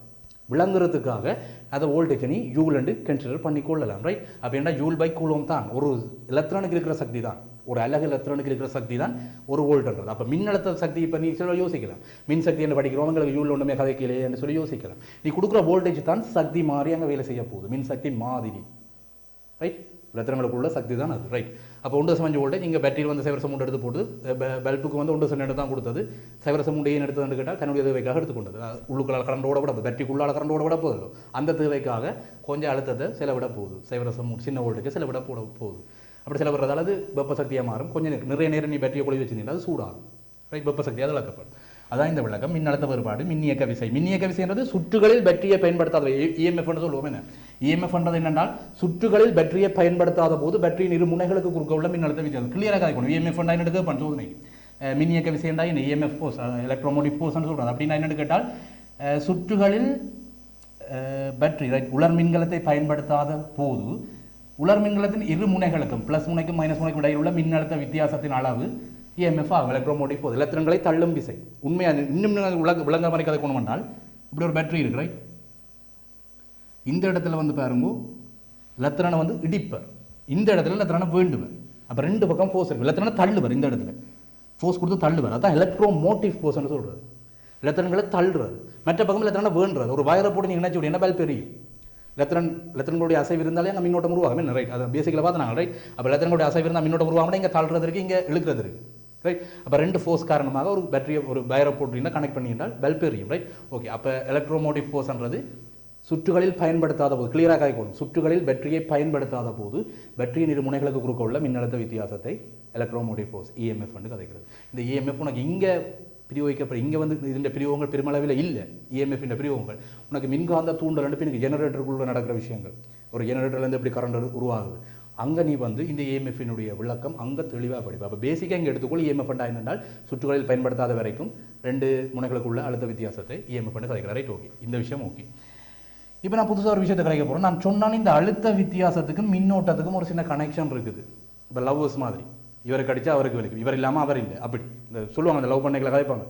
விளங்குறதுக்காக அதை வோல்டேஜ் நீ ஜூல் என்று கன்சிடர் பண்ணிக்கொள்ளலாம் ரைட். அப்போ என்ன ஜூல் பை கூலம் தான் ஒரு எலக்ட்ரானுக்கு இருக்கிற சக்தி தான், ஒரு அலகு எலக்ட்ரானுக்கு இருக்கிற சக்தி தான் ஒரு வோல்ட்ன்றது. அப்போ மின்னழுத்த சக்தி இப்போ நீ சொல்ல யோசிக்கலாம், மின் சக்தி என்று படிக்கிறோம் உங்களுக்கு ஜூல் ஒன்றுமே கதைக்கலையே என்று சொல்லி யோசிக்கலாம். நீ கொடுக்குற வோல்டேஜ் தான் சக்தி மாறி அங்கே வேலை செய்ய போகுது, மின் சக்தி மாதிரி ரைட். எலக்ட்ரான்களுக்குள்ள சக்தி தான் அது ரைட். அப்போ 1.5 வோல்டேஜ் இங்கே பேட்டரியில் வந்து 0.3 எடுத்து போட்டு பல்புக்கு வந்து 1.2 தான் கொடுத்தது. 0.3 ஏன் எடுத்ததுன்னு கேட்டால் தன்னுடைய தேவைக்காக எடுத்துக்கொண்டது. உள்ளுக்குள்ளால் கரண்டோட விட போகுது, பேட்டரிக்குள்ளால் கரண்டோட விட போகுது. அந்த தேவைக்காக கொஞ்சம் அழுத்தத்தை செலவிட போகுது, 0.3 சின்ன வோல்டேஜ் செலவிட போகுது. அப்படி செலவிடுறதால அது வெப்ப சக்தியாக மாறும். கொஞ்சம் நிறைய நேரம் நீ பேட்டரியை கொழி வச்சுருந்தீங்கன்னா அது சூடாகும் ரைட், வெப்ப சக்தியாக அது இழக்கப்படும். அதான் இந்த விளக்கம். மின்னழுத்த வேறுபாடு மின்னியக்க விசை. மின்னியக்க விசைன்றது சுற்றுகளில் பேட்டரியை பயன்படுத்தாத இஎம்எஃப் என்று சொல்லுவோம். என்ன இஎம்எஃப் என்றது என்னென்றால் சுற்றுகளில் பேட்டரியை பயன்படுத்தாத போது பேட்டரியின் இரு முனைகளுக்கு குறுக்க உள்ள மின்னழுத்த வித்தியாசம். கிளியராக கதைக்கணும். இஎம்எஃப் என்ன எடுக்க சோதனை மின்னியக்க விசை என்றால் என்ன, இஎம்எஃப் ஃபோர்ஸ் எலக்ட்ரோமோட்டிவ் ஃபோர்ஸ்ன்னு சொல்கிறது. அப்படின்னா என்னென்னு கேட்டால் சுற்றுகளில் பேட்டரி ரைட் உலர் மின்கலத்தை பயன்படுத்தாத போது உலர் மின்கலத்தின் இரு முனைகளுக்கும் ப்ளஸ் முனைக்கும் மைனஸ் முனைக்கும் இடையில் உள்ள மின்னழுத்த வித்தியாசத்தின் அளவு இஎம்எஃப் ஆகும். எலக்ட்ரோமோட்டிவ் ஃபோர்ஸ் எலக்ட்ரான்களை தள்ளும் விசை. உண்மையாக இன்னும் விளங்க மாதிரி கதை கொண்டு வந்தால் இப்படி ஒரு பேட்டரி இருக்கு ரைட். இந்த இடத்துல வந்து பாருங்க எலக்ட்ரானை வந்து இடிப்பர், இந்த இடத்துல எலக்ட்ரானை வேண்டுவர். அப்போ 2 பக்கம் ஃபோர்ஸ் இருக்கு. எலக்ட்ரானை தள்ளுவர், இந்த இடத்துல ஃபோர்ஸ் கொடுத்து தள்ளுவர். அதான் எலக்ட்ரோமோட்டிவ் ஃபோர்ஸ்ன்னு சொல்கிறது. எலக்ட்ரான்களை தள்ளுறது. மற்ற பக்கம் எலக்ட்ரானை வேண்டுறது. ஒரு வயரை போட்டு நீங்கள் நினைச்சு என்ன பல்ப் பெரிய எலக்ட்ரான்களுடைய அசைவு இருந்தாலே அங்கே மின்னோட்டம் உருவாகும் ரைட். அதை பேசிக்கலாக பார்த்தாங்க ரைட். அப்போ எலக்ட்ரான்களுடைய அசைவு இருந்தால் மின்னோட்டம் உருவாகும், இங்கே தள்ளுறது இருக்குது, இங்கே இழுக்கிறது இருக்குது ரைட். அப்போ 2 ஃபோர்ஸ் காரணமாக ஒரு பேட்டரியை ஒரு வயரை போட்டுருந்தா கனெக்ட் பண்ணிட்டால் பல்ப் எரியும் ரைட். ஓகே, அப்போ எலக்ட்ரோமோட்டிவ் ஃபோர்ஸ்ன்றது சுற்றுகளில் பயன்படுத்தாத போது கிளியராக காய்க்கணும். சுற்றுகளில் பேட்டரியை பயன்படுத்தாத போது பேட்டரியின் இரு முனைகளுக்கு குறுக்க உள்ள மின்னழுத்த வித்தியாசத்தை எலக்ட்ரோமோட்டிவ் ஃபோர்ஸ் இஎம்எஃப் என்று கதைக்கிறது. இந்த இஎம்எஃப் உனக்கு இங்கே பிரயோகிக்கப்படும். இங்கே வந்து இந்த பிரயோகங்கள் பெருமளவில் இல்லை. இஎம்எஃப் இந்த பிரயோகங்கள் உனக்கு மின்காந்த தூண்டல் என்று எனக்கு ஜெனரேட்டருக்குள்ளே நடக்கிற விஷயங்கள். ஒரு ஜெனரேட்டர்லேருந்து எப்படி கரண்ட் உருவாகுது அங்கே நீ வந்து இந்த இஎம்எஃபினுடைய விளக்கம் அங்கே தெளிவாக படிப்பா. அப்போ பேசிக்காக இங்கே எடுத்துக்கொள்ள இஎம்எஃப் என்னென்றால் சுற்றுகளில் பயன்படுத்தாத வரைக்கும் 2 முனைகளுக்குள்ள அழுத்த வித்தியாசத்தை இஎம்எஃப் கதைக்கிறார். ரைட், ஓகே, இந்த விஷயம் ஓகே. இப்போ நான் புதுசாக ஒரு விஷயத்தை கிடைக்க போகிறேன். நான் சொன்னாலும் இந்த அழுத்த வித்தியாசத்துக்கும் மின்னோட்டத்துக்கும் ஒரு சின்ன கனெக்ஷன் இருக்குது. இப்போ லவ்வர்ஸ் மாதிரி இவருக்கு அடித்தா அவருக்கு வலிக்கும், இவர் இல்லாமல் அவர் இல்லை, அப்படி இந்த சொல்லுவாங்க இந்த லவ் பண்ணைகளை கதைப்பாங்க,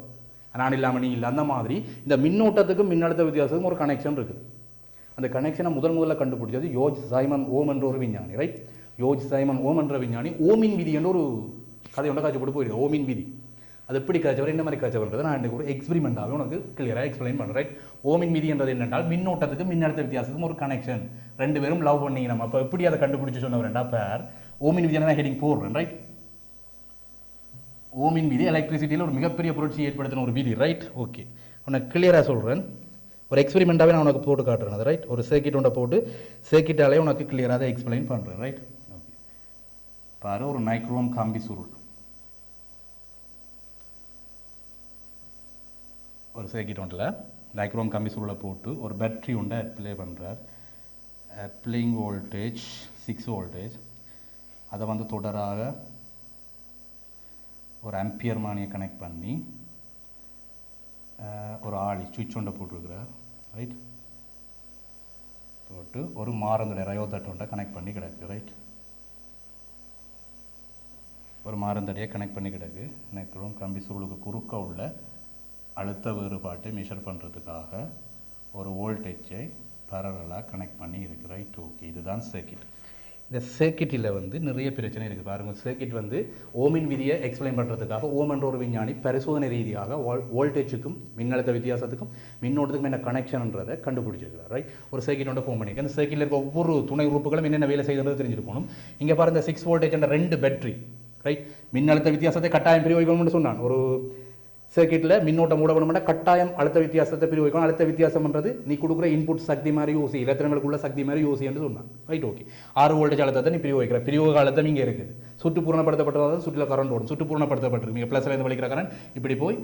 நான் இல்லாமல் நீ இல்லை. அந்த மாதிரி இந்த மின்னோட்டத்துக்கும் மின்னழுத்த வித்தியாசத்துக்கும் ஒரு கனெக்ஷன் இருக்குது. அந்த கனெக்ஷனை முதல்ல கண்டுபிடிச்சது யோர்ஜ் சைமன் ஓம் என்ற ஒரு விஞ்ஞானி. ரைட், யோர்ஜ் சைமன் ஓம் என்ற விஞ்ஞானி ஓமின் விதி என்ற ஒரு கதையோட காட்சி போட்டு போயிருக்கு. ஓமின் விதி அது எப்படி காய்ச்சவர், என்ன மாதிரி காய்ச்சவர்ன்றதை நான் எனக்கு ஒரு எக்ஸ்பெரிமெண்ட்டாகவே உனக்கு கிளியராக எக்ஸ்பிளைன் பண்ணுறேன். ரைட், ஓமின் விதி என்றது என்னென்றால் மின்னோட்டத்துக்கு மின்னழுத்த வித்தியாசத்துக்கும் ஒரு கனெக்ஷன். 2 பேரும் லவ் பண்ணிங்க நம்ம. அப்போ எப்படி அதை கண்டுபிடிச்சு சொன்னவர்டா பேர் ஓமின் விதி தான் ஹெடிங் போடுறேன். ரைட், ஓமின் விதி எலக்ட்ரிசிட்டியில் ஒரு மிகப்பெரிய புரட்சியை ஏற்படுத்தின ஒரு விதி. ரைட், ஓகே, உனக்கு கிளியராக சொல்கிறேன். ஒரு எக்ஸ்பெரிமெண்ட்டாகவே நான் உனக்கு போட்டு காட்டுறேன். அது ரைட், ஒரு சர்க்கிட் ஒன்றை போட்டு சர்க்கிட்டாலே உனக்கு கிளியராக எக்ஸ்பிளைன் பண்ணுறேன். ரைட், ஓகே, பாரு ஒரு நைக்ரோம் கம்பி சுருள் ஒரு சர்க்கிட் ஒன்றில் நைக்ரோம் கம்பி சுருளை போட்டு ஒரு பேட்டரி ஒன்றை அப்ளை பண்ணுறார். அப்ளைங் வோல்டேஜ் 6 வோல்டேஜ். அதை வந்து தொடராக ஒரு ஆம்பியர் மானியை கனெக்ட் பண்ணி ஒரு ஆளி சுவிட்ச் ஒன்றை போட்டிருக்கிறார். ரைட், போட்டு ஒரு மாறந்தடை ரயோதட் ஒன்றை கனெக்ட் பண்ணி கிடக்கு. ரைட், ஒரு மாறந்தடையை கனெக்ட் பண்ணி கிடக்கு. நைக்ரோம் கம்பி சுருளுக்கு குறுக்க உள்ள அழுத்த வேறுபாட்டை மெஷர் பண்ணுறதுக்காக ஒரு வோல்டேஜை பரவலாக கனெக்ட் பண்ணி இருக்குது. ரைட், ஓகே, இதுதான் சர்க்கிட். இந்த சர்க்கிட்டில் வந்து நிறைய பிரச்சனை இருக்குது பாருங்கள். சர்க்கிட் வந்து ஓமின் விதியை எக்ஸ்பிளைன் பண்ணுறதுக்காக ஓம் என்ற ஒரு விஞ்ஞானி பரிசோதனை ரீதியாக வோல்டேஜுக்கும் மின்னழுத்த வித்தியாசத்துக்கும் மின்னோட்டத்துக்கும் என்ன கனெக்ஷன்ன்றதை கண்டுபிடிச்சிருக்கிறார். ரைட், ஒரு சர்க்கிட் ஒன்று ஃபோன் பண்ணியிருக்கு. அந்த சர்க்கிட்டில் இருக்க ஒவ்வொரு துணை உறுப்புகளும் என்னென்ன வேலை செய்கிறது தெரிஞ்சிருக்கணும். இங்கே பாருங்க, இந்த 6 வோல்டேஜ் என்ற 2 பேட்டரி. ரைட், மின்னழுத்த வித்தியாசத்தை கட்டாயம் பிரிவுகள்னு சொன்னான். ஒரு சர்க்கிட்டில் மின்னோட்டம் மூட வேணும்னா கட்டாயம் அழுத்த வித்தியாசத்தை பிரிவுக்கணும். அழுத்த வித்தியாசம்ன்றது நீ கொடுக்குற இன்புட் சக்தி மாதிரி யோசி, இலத்திரங்களுக்குள்ள சக்தி மாதிரி யோசி என்று சொன்னான். ரைட், ஓகே, 6 வோல்டேஜ் அழுத்தத்தை நீ பிரிவு வைக்கிற. பிரிவு அழுத்தம் இங்கே இருக்குது. சுற்று பூரணப்படுத்தப்பட்டதாக சுற்றில் கரண்ட் ஓடும். சுற்று பூரணப்படுத்தப்பட்டிருக்கு. நீங்கள் ப்ளஸ்ல இருந்து வலிக்கிற கரண்ட் இப்படி போய்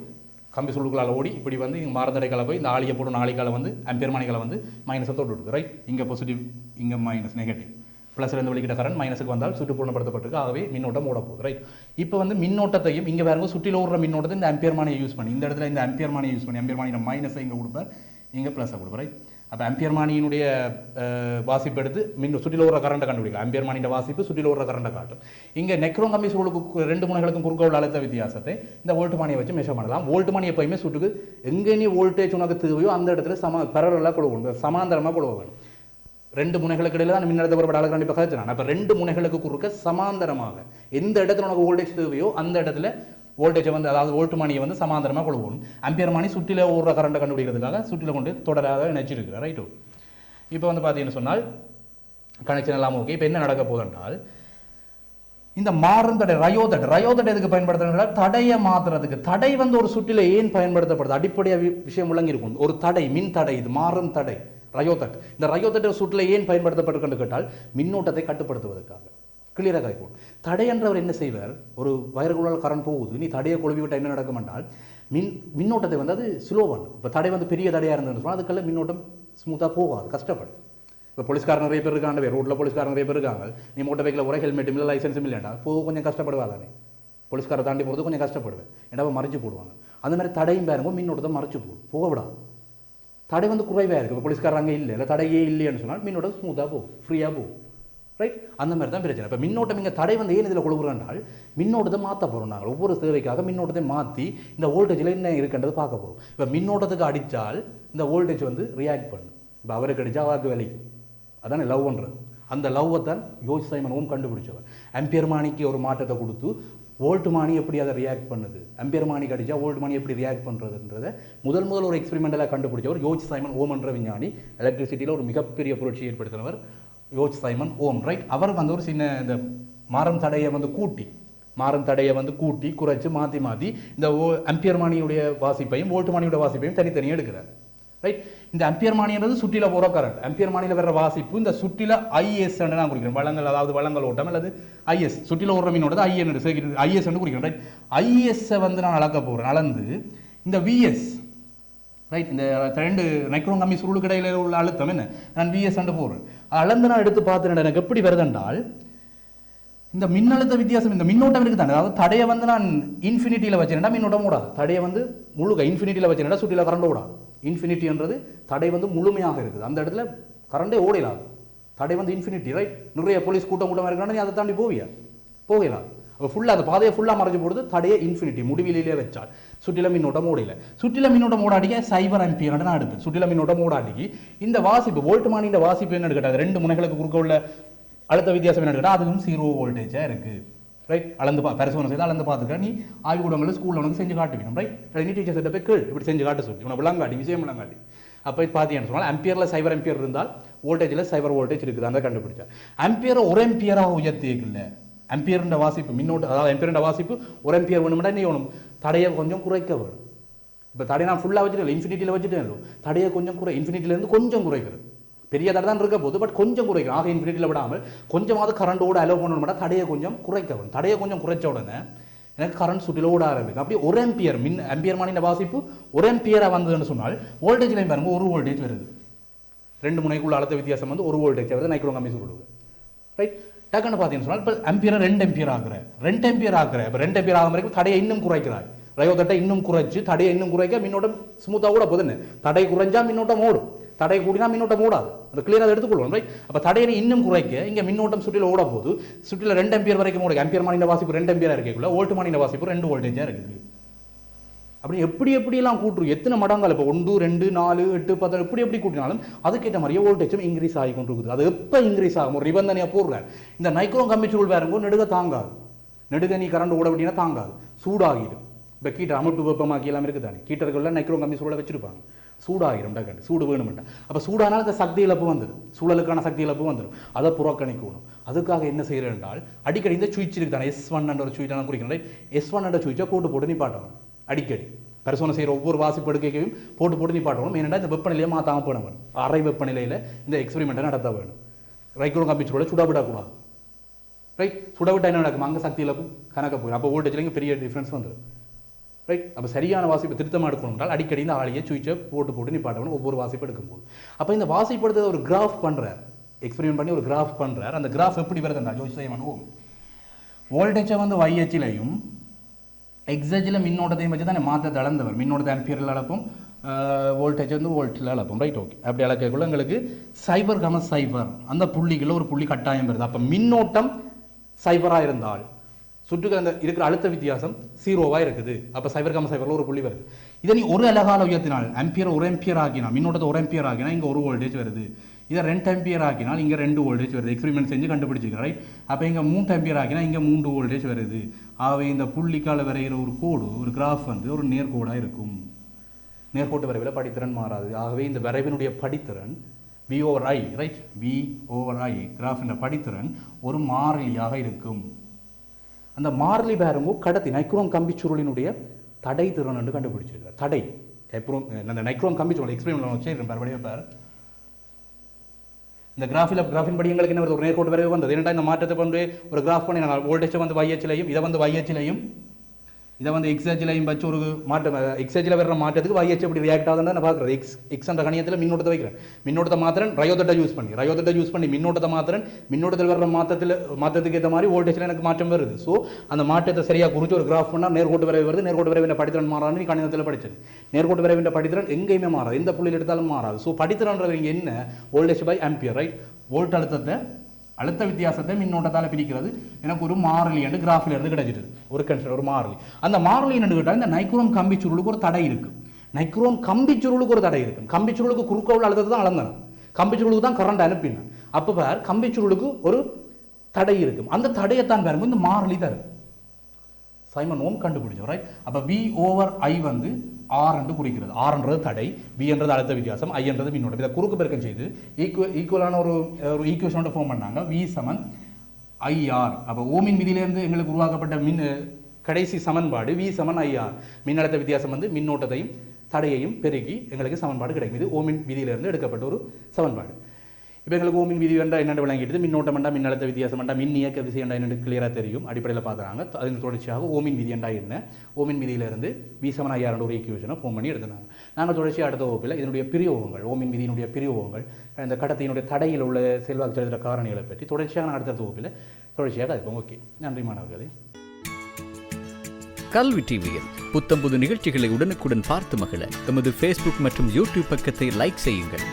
கம்பி சுருளுக்களால் ஓடி இப்படி வந்து இங்கே மாறந்தடைக்கால போய் இந்த ஆளியை போட்டு நாளைக்கால வந்து ஆம்பியர் மானிக்கால வந்து மைனஸை தொட்டு விடுது. ரைட், இங்கே பாசிட்டிவ், இங்கே மைனஸ், நெகட்டிவ். ப்ளஸ்லேருந்து வெளிக்கிட்ட கரண்ட் மைனஸுக்கு வந்தால் சுற்று பூர்ணப்படுத்தப்பட்டிருக்கு. ஆகவே மின்னோட்டம் ஓட போகுது. ரைட், இப்போ வந்து மின்னோட்டத்தையும் இங்கே வேறு சுற்றில் ஓடுற மின்னோட்டத்தை இந்த ஆம்பியர் மானியை யூஸ் பண்ணி இந்த இடத்துல இந்த ஆம்பியர் மானியை யூஸ் பண்ணி ஆம்பியர் மானியை மைனஸை இங்கே கொடுப்பார், இங்கே ப்ளஸை கொடுப்பார். ரைட், அப்போ ஆம்பியர் மானியினுடைய வாசிப்பு எடுத்து சுற்றில் ஓடுற கரண்டை கண்டுபிடிக்கலாம். ஆம்பியர் மானியோட வாசிப்பு சுற்றில் ஓடுற கரண்டை காட்டும். இங்கே நெக்ரோம் கம்பி சுருளுக்கு 2 முனைகளுக்கும் குறுக்க உள்ள அழுத்த வித்தியாசத்தை இந்த வோல்ட் மானியை வச்சு மெஷர் பண்ணலாம். வோல்ட் மானி எப்பயுமே சுட்டுக்கு எங்கே நீ வோல்டேஜ் உனக்கு தேவையோ அந்த இடத்துல பரவலாக கொடுக்கணும், சமாந்தரமாக கொடுக்க வேணும். 2 முனைகளுக்கு இடையில தான் மின்னழுத்த வேறுபாடு அளவு கண்டிப்பாக கழிச்சான். அப்போ 2 முனைகளுக்கு குறுக்க சமாந்தரமாக எந்த இடத்துல உனக்கு வோல்டேஜ் தேவையோ அந்த இடத்துல வோல்டேஜை வந்து அதாவது வோல்ட் மானியை வந்து சமாந்தரமாக கொடுக்கணும். ஆம்பியர் மானி சுற்றில ஓடுற கரண்டை கண்டுபிடிக்கிறதுக்காக சுற்றில கொண்டு தொடராக இணைச்சிருக்கிறார். ரைட்டு, இப்போ வந்து பார்த்தீங்கன்னு சொன்னால் கனெக்ஷன் எல்லாம் ஓகே. இப்போ என்ன நடக்க போகுதுன்றால் இந்த மாறும் தடை ரயோதட் எதுக்கு பயன்படுத்துறாங்க? தடையை மாற்றுறதுக்கு. தடை வந்து ஒரு சுற்றில ஏன் பயன்படுத்தப்படுது? அடிப்படையாக விஷயம் விளங்கி இருக்கும். ஒரு தடை, மின் தடை, இது மாறும் தடை ரயோதட். இந்த ரயோதட் சுற்றில் ஏன் பயன்படுத்தப்பட்டிருக்குன்னு கேட்டால் மின்னோட்டத்தை கட்டுப்படுத்துவதற்காக. கிளியராக இருக்கும். தடை என்றவர் என்ன செய்வார்? ஒரு வயர்களுள்ள கரண்ட் போகுது, நீ தடையை கொழுவி விட்டால் என்ன நடக்கும் என்றால் மின்னோட்டத்தை வந்து அது ஸ்லோ பண்ணும். இப்போ தடை வந்து பெரிய தடையாக இருந்ததுன்னு சொன்னால் அதுக்கெல்லாம் மின்னோட்டம் ஸ்மூத்தாக போகாது, கஷ்டப்படும். இப்போ போலீஸ்காரன் நிறைய பேர் இருக்காங்க, ரோட்டில் போலீஸ்காரன் நிறைய பேர் இருக்காங்க. நீ மோட்டர் பைக்கில் ஒரு ஹெல்மெட்டும் இல்லை லைசன்ஸும் இல்லைண்டா போக கொஞ்சம் கஷ்டப்படுவாங்க. போலீஸ்காரை தாண்டி போகிறது கொஞ்சம் கஷ்டப்படுவேன், ஏன்னா மறைச்சு போடுவாங்க. அந்த மாதிரி தடையும் பாருங்க மின்னோட்டத்தை மறைச்சு போக விடாது. தடை வந்து குறைவாக இருக்குது. இப்போ போலீஸ்காரங்க இல்லை தடையே இல்லைன்னு சொன்னால் மின்னோட்டம் ஸ்மூத்தாக போகும், ஃப்ரீயாக போகும். ரைட், அந்த மாதிரி தான் பிரச்சனை. இப்போ மின்னோட்டம் இங்கே தடை வந்து ஏன் இதில் கொடுக்குறோம்னால் மின்னோட்டத்தை மாற்ற போகிறோம். நாங்கள் ஒவ்வொரு தேவைக்காக மின்னோட்டத்தை மாற்றி இந்த வோல்டேஜில் என்ன இருக்குன்றது பார்க்க போகிறோம். இப்போ மின்னோட்டத்துக்கு அடித்தால் இந்த வோல்டேஜ் வந்து ரியாக்ட் பண்ணும். இப்போ அவருக்கு அடித்தா அவருக்கு வேலைக்கு, அதானே லவ் பண்ணுறது. அந்த லவ்வை தான் யோர்ஜ் சைமன் ஓம் கண்டுபிடிச்சவர். ஆம்பியர் மானிக்கு ஒரு மாற்றத்தை கொடுத்து வோல்ட் மானி எப்படி அதை ரியாக்ட் பண்ணுது, ஆம்பியர் மானிக்கு அடித்தா வோல்ட் மானி எப்படி ரியாக்ட் பண்ணுறதுன்றதை முதல் ஒரு எக்ஸ்பெரிமெண்டலாக கண்டுபிடிச்சவர் யோர்ஜ் சைமன் ஓம் என்ற விஞ்ஞானி. எலக்ட்ரிசிட்டியில் ஒரு மிகப்பெரிய புரட்சி ஏற்படுத்தினவர் யோர்ஜ் சைமன் ஓம். ரைட், அவர் வந்து ஒரு சின்ன இந்த மாறும் தடையை வந்து கூட்டி குறைச்சி மாற்றி இந்த ஆம்பியர் மானியுடைய வாசிப்பையும் வோல்ட் மானியோட வாசிப்பையும் தனித்தனியாக எடுக்கிறார். ரைட். இந்த அம்பியர் மானின்றது சுற்றில போகிற கரண்ட். அம்பியர் மானியில் வர்ற வாசிப்பு இந்த சுற்றில ஐஎஸ் நான் குறிக்கிறேன். வளங்கள், அதாவது வளங்கள் ஓட்டம் அல்லது ஐஎஸ் சுற்றில ஓடுற மீனோட ஐஎஸ் குறிக்கிறேன். ரைட். ஐஎஸ்ஸை வந்து நான் அளக்க போகிறேன். அளந்து இந்த விஎஸ், ரைட், இந்த ரெண்டு நைக்ரோன் கம்மி சுருளுக்கு இடையில உள்ள அழுத்தம் என்ன நான் விஎஸ் போடுறேன். அளந்து நான் எடுத்து பார்த்துட்டேன். எனக்கு எப்படி வருதுன்றால் இந்த மின்னழுத்த வித்தியாசம், இந்த மின்னோட்டம் இருக்குது தானே, அதாவது தடையை வந்து நான் இன்ஃபினிட்டியில் வச்சேன்னா மின்னோட்டம் ஓடாது. தடையை வந்து முழுக்க இன்ஃபினிட்டியில் வச்சேன்னா சுற்றில கரண்ட் ஓடாது. இன்ஃபினிட்டின்றது தடை வந்து முழுமையாக இருக்குது, அந்த இடத்துல கரண்டே ஓடலாது. தடை வந்து இன்ஃபினிட்டி, ரைட். நிறைய போலீஸ் கூட்டமாக இருக்கிறாங்க, நீ அதை தாண்டி போகலாம். அப்போ ஃபுல்லாக அந்த பாதையை ஃபுல்லாக மறைஞ்சு போடுறது தடையை இன்ஃபினிட்டி முடிவிலே வச்சால் சுற்றில மின்னோட்டம் ஓடையில். சுற்றில மின்னோட்டம் ஓடாடிக்க சைபர் ஆம்பியர் நான் எடுப்பேன். சுற்றில மின்னோட்டம் ஓடாடிக்கு இந்த வாசிப்பு வோல்ட் மானியின் வாசிப்பு என்ன கேட்டால் ரெண்டு முனைகளுக்கு குறுக்க உள்ள அழுத்த வித்தியாசம் என்ன கேட்டால் அதுவும் 0 வோல்டேஜாக இருக்குது. ரைட். அளந்து பரிசோதனை செய்து அளந்து பார்த்துக்க நீ ஆய்வுக்கூடங்களில் ஸ்கூலில் உனக்கு செஞ்சு காட்டுவீங்க. ரைட். நீ டீச்சர் கிட்ட போய் கேள் இப்படி செஞ்சு காட்ட சொல்லி உனக்கு விளங்காட்டி விஷயம் விளங்காட்டி. அப்போ பார்த்தீங்கன்னு சொன்னால் அம்பியரில் சைபர் ஆம்பியர் இருந்தால் வோல்டேஜில் சைபர் வோல்டேஜ் இருக்குது, அந்த கண்டுபிடிச்சா. அம்பியரை ஒரு ஆம்பியராக உயர்த்திக்கல. அம்பியர்ன்ற வாசிப்பு மின்னோட்டம், அதாவது அம்பியர்ன்ற வாசிப்பு ஒரு ஆம்பியர் வேணும்னா நீ ஒன்று தடையை கொஞ்சம் குறைக்க வேணும். இப்போ தடையை நான் ஃபுல்லாக வச்சுட்டு இன்ஃபினிட்டியில் வச்சுட்டேன், தடையை கொஞ்சம் இன்ஃபினிட்டிலேருந்து கொஞ்சம் குறைக்கிறது. பெரிய தடை தான் இருக்க போது, பட் கொஞ்சம் குறைக்கும். ஆக இன்ஃபினிட்டியில் விடாமல் கொஞ்சமாவது கரண்டோட அலோவ் பண்ணணும் மாட்டா தடையை கொஞ்சம் குறைக்க வேணும். தடையை கொஞ்சம் குறைச்ச உடனே எனக்கு கரண்ட் சுற்றில ஓட ஆரம்பிக்கும். அப்படி ஒரு ஆம்பியர் ஆம்பியர் மானின வாசிப்பு ஒரு ஆம்பியராக வந்ததுன்னு சொன்னால் வோல்டேஜ்லையும் பாருங்க ஒரு வோல்டேஜ் வருது. ரெண்டு முனைக்குள்ள அழுத்த வித்தியாசம் வந்து ஒரு வோல்டேஜ் வருது. நைக்ரோன் கம்மி சொல்லுவது. ரைட். டக்குன்னு பார்த்தீங்கன்னு சொன்னால் இப்போ ஆம்பியரை 2 ஆம்பியர் ஆகுறேன். 2 ஆம்பியர் ஆகுறேன். இப்போ 2 ஆம்பியர் ஆகும் வரைக்கும் தடையை இன்னும் குறைக்கிறாய். ரயோதட்டை இன்னும் குறைச்சு தடையை இன்னும் குறைக்க மின்னோட்டம் ஸ்மூத்தாக கூட போதுன்னு. தடை குறைஞ்சா மின்னோட்டம் ஓடும், தடை கூடினா மின்னோட்டம் ஓடாது. அது கிளியராக எடுத்துக்கொள்வோம். ரைட். அப்போ தடையை இன்னும் குறைக்க இங்கே மின்னோட்டம் சுற்றில ஓட போது சுற்றில 2 ஆம்பியர் வரைக்கும் ஓடுது. ஆம்பியர் மானின வாசிப்பு 2 ஆம்பியராக இருக்கக்குள்ள வோல்ட் மானின வாசிப்பு 2 வோல்டேஜாக இருக்குது. அப்படி எப்படியெல்லாம் கூட்டுரும், எத்தனை மடங்கால் இப்போ 1 2 4 8 10 எப்படி கூட்டினாலும் அதுக்கேற்ற மாதிரியே வோல்டேஜும் இன்க்ரீஸ் ஆகி கொண்டு இருக்குது. அது எப்போ இன்க்ரீஸ் ஆகும் ஒரு நிபந்தனையாக போடுறாரு. இந்த நைக்ரோன் கம்பி சுருள் வேறுங்கோ நெடுக தாங்காது. நெடுக நீ கரண்ட் ஓட விட்டினா தாங்காது, சூடாகிடும். இப்போ கீட்டர் அமைப்பு வெப்பமாக்கி எல்லாம் இருக்குது தானே, கீட்டர்களில் நைக்ரோன் கம்பி சுருளை வச்சிருப்பாங்க. சூடாகிடும் டக்கண்டு, சூடு வேணும்ட்டா. அப்போ சூடானால் அந்த சக்தி இழப்பு வந்துடும், சூழலுக்கான சக்தி இழப்பு வந்துடும். அதை புறக்கணிக்கணும். அதுக்காக என்ன செய்கிறேன் என்றால் அடிக்கடி இந்த சுவிட்ச் இருக்குது தானே, S1 என்ற ஒரு சுவிட்ச் நான் குறிக்கிறேன். S1 என்ற சுவிட்சை போட்டு நிப்பாட்டணும். அடிக்கடி பரிசோதனை செய்கிற ஒவ்வொரு வாசிப்பு எடுக்கையும் போட்டு நிப்பாட்டணும். ஏன்னா இந்த வெப்பநிலையை மாற்றாமல் போன வேணும். அரை வெப்பநிலையில் இந்த எக்ஸ்பெரிமெண்ட்டை நடத்த வேணும். நைக்ரோன் கம்பி சுருளை சுடவிடக்கூடாது. ரைட். சுடவிட்டால் என்ன நடக்கும், அங்கே சக்தி இழப்பு கணக்க போயிடும். அப்போ வோல்டேஜில் இங்கே பெரிய டிஃப்ரென்ஸ் வந்துடும். ரைட். அப்போ சரியான வாசிப்பு திருத்தமாக எடுக்கணும்னால் அடிக்கடி இந்த ஆளியை சுவிட்சை போட்டு நிப்பாட்டணும் ஒவ்வொரு வாசிப்பு எடுக்கும்போது. அப்போ இந்த வாசிப்பு எடுத்தது ஒரு கிராஃப் பண்ணுறார், எக்ஸ்பெரிமெண்ட் பண்ணி ஒரு கிராஃப் பண்ணுறார். அந்த கிராஃப் எப்படி வருதுன்னா யோசிச்சு பண்ணுவோம். வோல்டேஜை வந்து YHலையும் எக்ஸஜில் மின்னோட்டத்தையும் வச்சு தானே மாற்றத்தை அளந்தவர். மின்னோட்டத்தை ஆம்பியரில் அளப்போம், வோல்டேஜ் வந்து வோல்ட்டில் அளப்போம். ரைட். ஓகே. அப்படி அளக்கக்குள்ள எங்களுக்கு சைபர் அந்த புள்ளிகளில் ஒரு புள்ளி கட்டாயம் வருது. அப்போ மின்னோட்டம் சைபராக இருந்தால் சுற்றுக்கு அந்த இருக்கிற அழுத்த வித்தியாசம் 0வாக இருக்குது. அப்போ சைபரில் ஒரு புள்ளி வருது. இதை நீ ஒரு அலகால உயர்த்தினால் ஆம்பியர் ஒரு ஆம்பியர் ஆக்கினா மின்னோட்டத்தை ஒரு ஆம்பியர் ஆக்கினா இங்கே ஒரு வோல்டேஜ் வருது. இதை 2 ஆம்பியர் ஆக்கினால் இங்கே 2 வோல்டேஜ் வருது. எக்ஸ்பெரிமெண்ட் செஞ்சு கண்டுபிடிச்சிக்கிறேன். ரைட். அப்போ இங்கே 3 ஆம்பியர் ஆக்கினா இங்கே 3 வோல்டேஜ் வருது. ஆகவே இந்த புள்ளிக்கால வரைகிற ஒரு கோடு, ஒரு கிராஃப் வந்து ஒரு நேர்கோடாக இருக்கும். நேர்கோட்டு வரைவில் படித்திறன் மாறாது. ஆகவே இந்த வரைவினுடைய படித்திறன் V/I, ரைட், V/I கிராஃபின் படித்திறன் ஒரு மாறிலியாக இருக்கும். அந்த மாறிலி பாருங்கோ கடத்தி நைக்ரோன் கம்பி சுருளினுடைய தடை திறன் என்று கண்டுபிடிச்சிருக்கார். தடை அந்த நைக்ரோன் கம்பி சுருள் எக்ஸ்பெரிமெண்ட் வச்சு வடிவ பார். இந்த கிராஃபின் படி எங்களுக்கு என்ன ஒரு நேர்கோட்டு வரைவு வந்தது. ஏன்னா இந்த மாற்றத்தை கொண்டு ஒரு கிராஃப் பண்ணி நாங்கள் வோல்டேஜை வந்து YHலையும் இதை வந்து YHலையும் இதை வந்து எக்ஸேஜிலையும் வச்சு ஒரு மாற்றம், எக்ஸேஜில் வர்ற மாற்றத்துக்கு YH எப்படி ரியாக்ட் ஆகுதுன்னு நான் பார்க்குறேன். எக்ஸ் என்ற கணியத்தில் மின்னோட்டத்தை வைக்கிறேன். மின்னோட்டத்தை மாத்திரன் ரயோதட்டை யூஸ் பண்ணி மின்னோட்டத்தை மாத்திரன் மின்னோட்டத்தில் வர்ற மாற்றத்துக்கு ஏற்ற மாதிரி வோல்டேஜில் எனக்கு மாற்றம் வருது. ஸோ அந்த மாற்றத்தை சரியாக குறித்து ஒரு கிராஃப் பண்ணால் நேர்கோட்டு வரைவு வருது. நேர்கோட்டு வரைவின் படித்திறன் மாறாது. நீ கணிதத்தில் படிச்சது நேர்கோட்டு வரைவின் படித்திறன் எங்கேயுமே மாறாது, எந்த புள்ளியில் எடுத்தாலும் மாறாது. ஸோ படித்திறன்றது இங்கே என்ன, voltage by ampere. Right. Volt அழுத்த வித்தியாசத்தை மின்னோட்டத்தால் பிரிக்கிறது எனக்கு ஒரு மாறிலி என்று கிராஃபில் இருந்து கிடைச்சிட்டு ஒரு கன்ஸ்டன்ட், ஒரு மாறிலி. அந்த மாறிலி என்று கேட்டால் இந்த நைக்ரோன் கம்பி சுருளுக்கு ஒரு தடை இருக்கு. நைக்ரோன் கம்பி சுருளுக்கு ஒரு தடை இருக்கு. கம்பி சுருளுக்கு குறுக்க உள்ள அழுத்தத்தை தான் அளந்தன, கம்பி சுருளுக்கு தான் கரண்ட் அனுப்பின. அப்போ பார் கம்பி சுருளுக்கு ஒரு தடை இருக்கும். அந்த தடையத்தான் பாருங்க இந்த மாறிலி தரும். சைமன் ஓம் கண்டுபிடிச்சோம். ரைட். அப்போ V/I வந்து R என்று குறிக்கிறது. R என்றது தடை, V என்றது அழுத்த வித்தியாசம், I என்றது மின்னோட்டம். இதை குறுக்கு பெருக்கம் செய்து ஈக்குவலான ஒரு ஈக்குவேஷனோட ஃபார்ம் பண்ணாங்க. V=IR. அப்போ ஓமின் விதியிலிருந்து எங்களுக்கு உருவாக்கப்பட்ட கடைசி சமன்பாடு V=IR. மின்னழுத்த வித்தியாசம் வந்து மின்னோட்டத்தையும் தடையையும் பெருக்கி எங்களுக்கு சமன்பாடு கிடைக்கும். இது ஓமின் விதியிலிருந்து எடுக்கப்பட்ட ஒரு சமன்பாடு. இப்போ எங்களுக்கு ஓமின் விதி வேண்டாம் என்னென்னு விளங்கிட்டு மின்னோட்டம் வேண்டாம் மின்னழுத்த வித்தியாசம் வேண்டாம் மின் இயக்க விசை வேண்டாம் என்னென்னு கிளியராக தெரியும். அடிப்படையில் பார்க்குறாங்க. அதன் தொடர்ச்சியாக ஓமின் விதி என்றால் என்ன, ஓமின் விதியிலிருந்து V=IR ஒரு ஈக்குவேஷனை ஃபோன் பண்ணி எடுத்துனாங்க. நாங்கள் தொடர்ச்சியாக அடுத்த வகுப்பில் இதனுடைய பிரயோகங்கள், ஓமின் விதியினுடைய பிரயோகங்கள், இந்த கடத்தியினுடைய தடையில் உள்ள செல்வாக்கு செலுத்துகிற காரணிகளை பற்றி தொடர்ச்சியாக அடுத்த வகுப்பில் தொடர்ச்சியாக இருக்கும். ஓகே, நன்றி மாணவர்களே. கல்வி டிவியில் புத்தம்புது நிகழ்ச்சிகளை உடனுக்குடன் பார்த்து மகிழ எமது Facebook மற்றும் YouTube பக்கத்தை லைக் செய்யுங்கள்.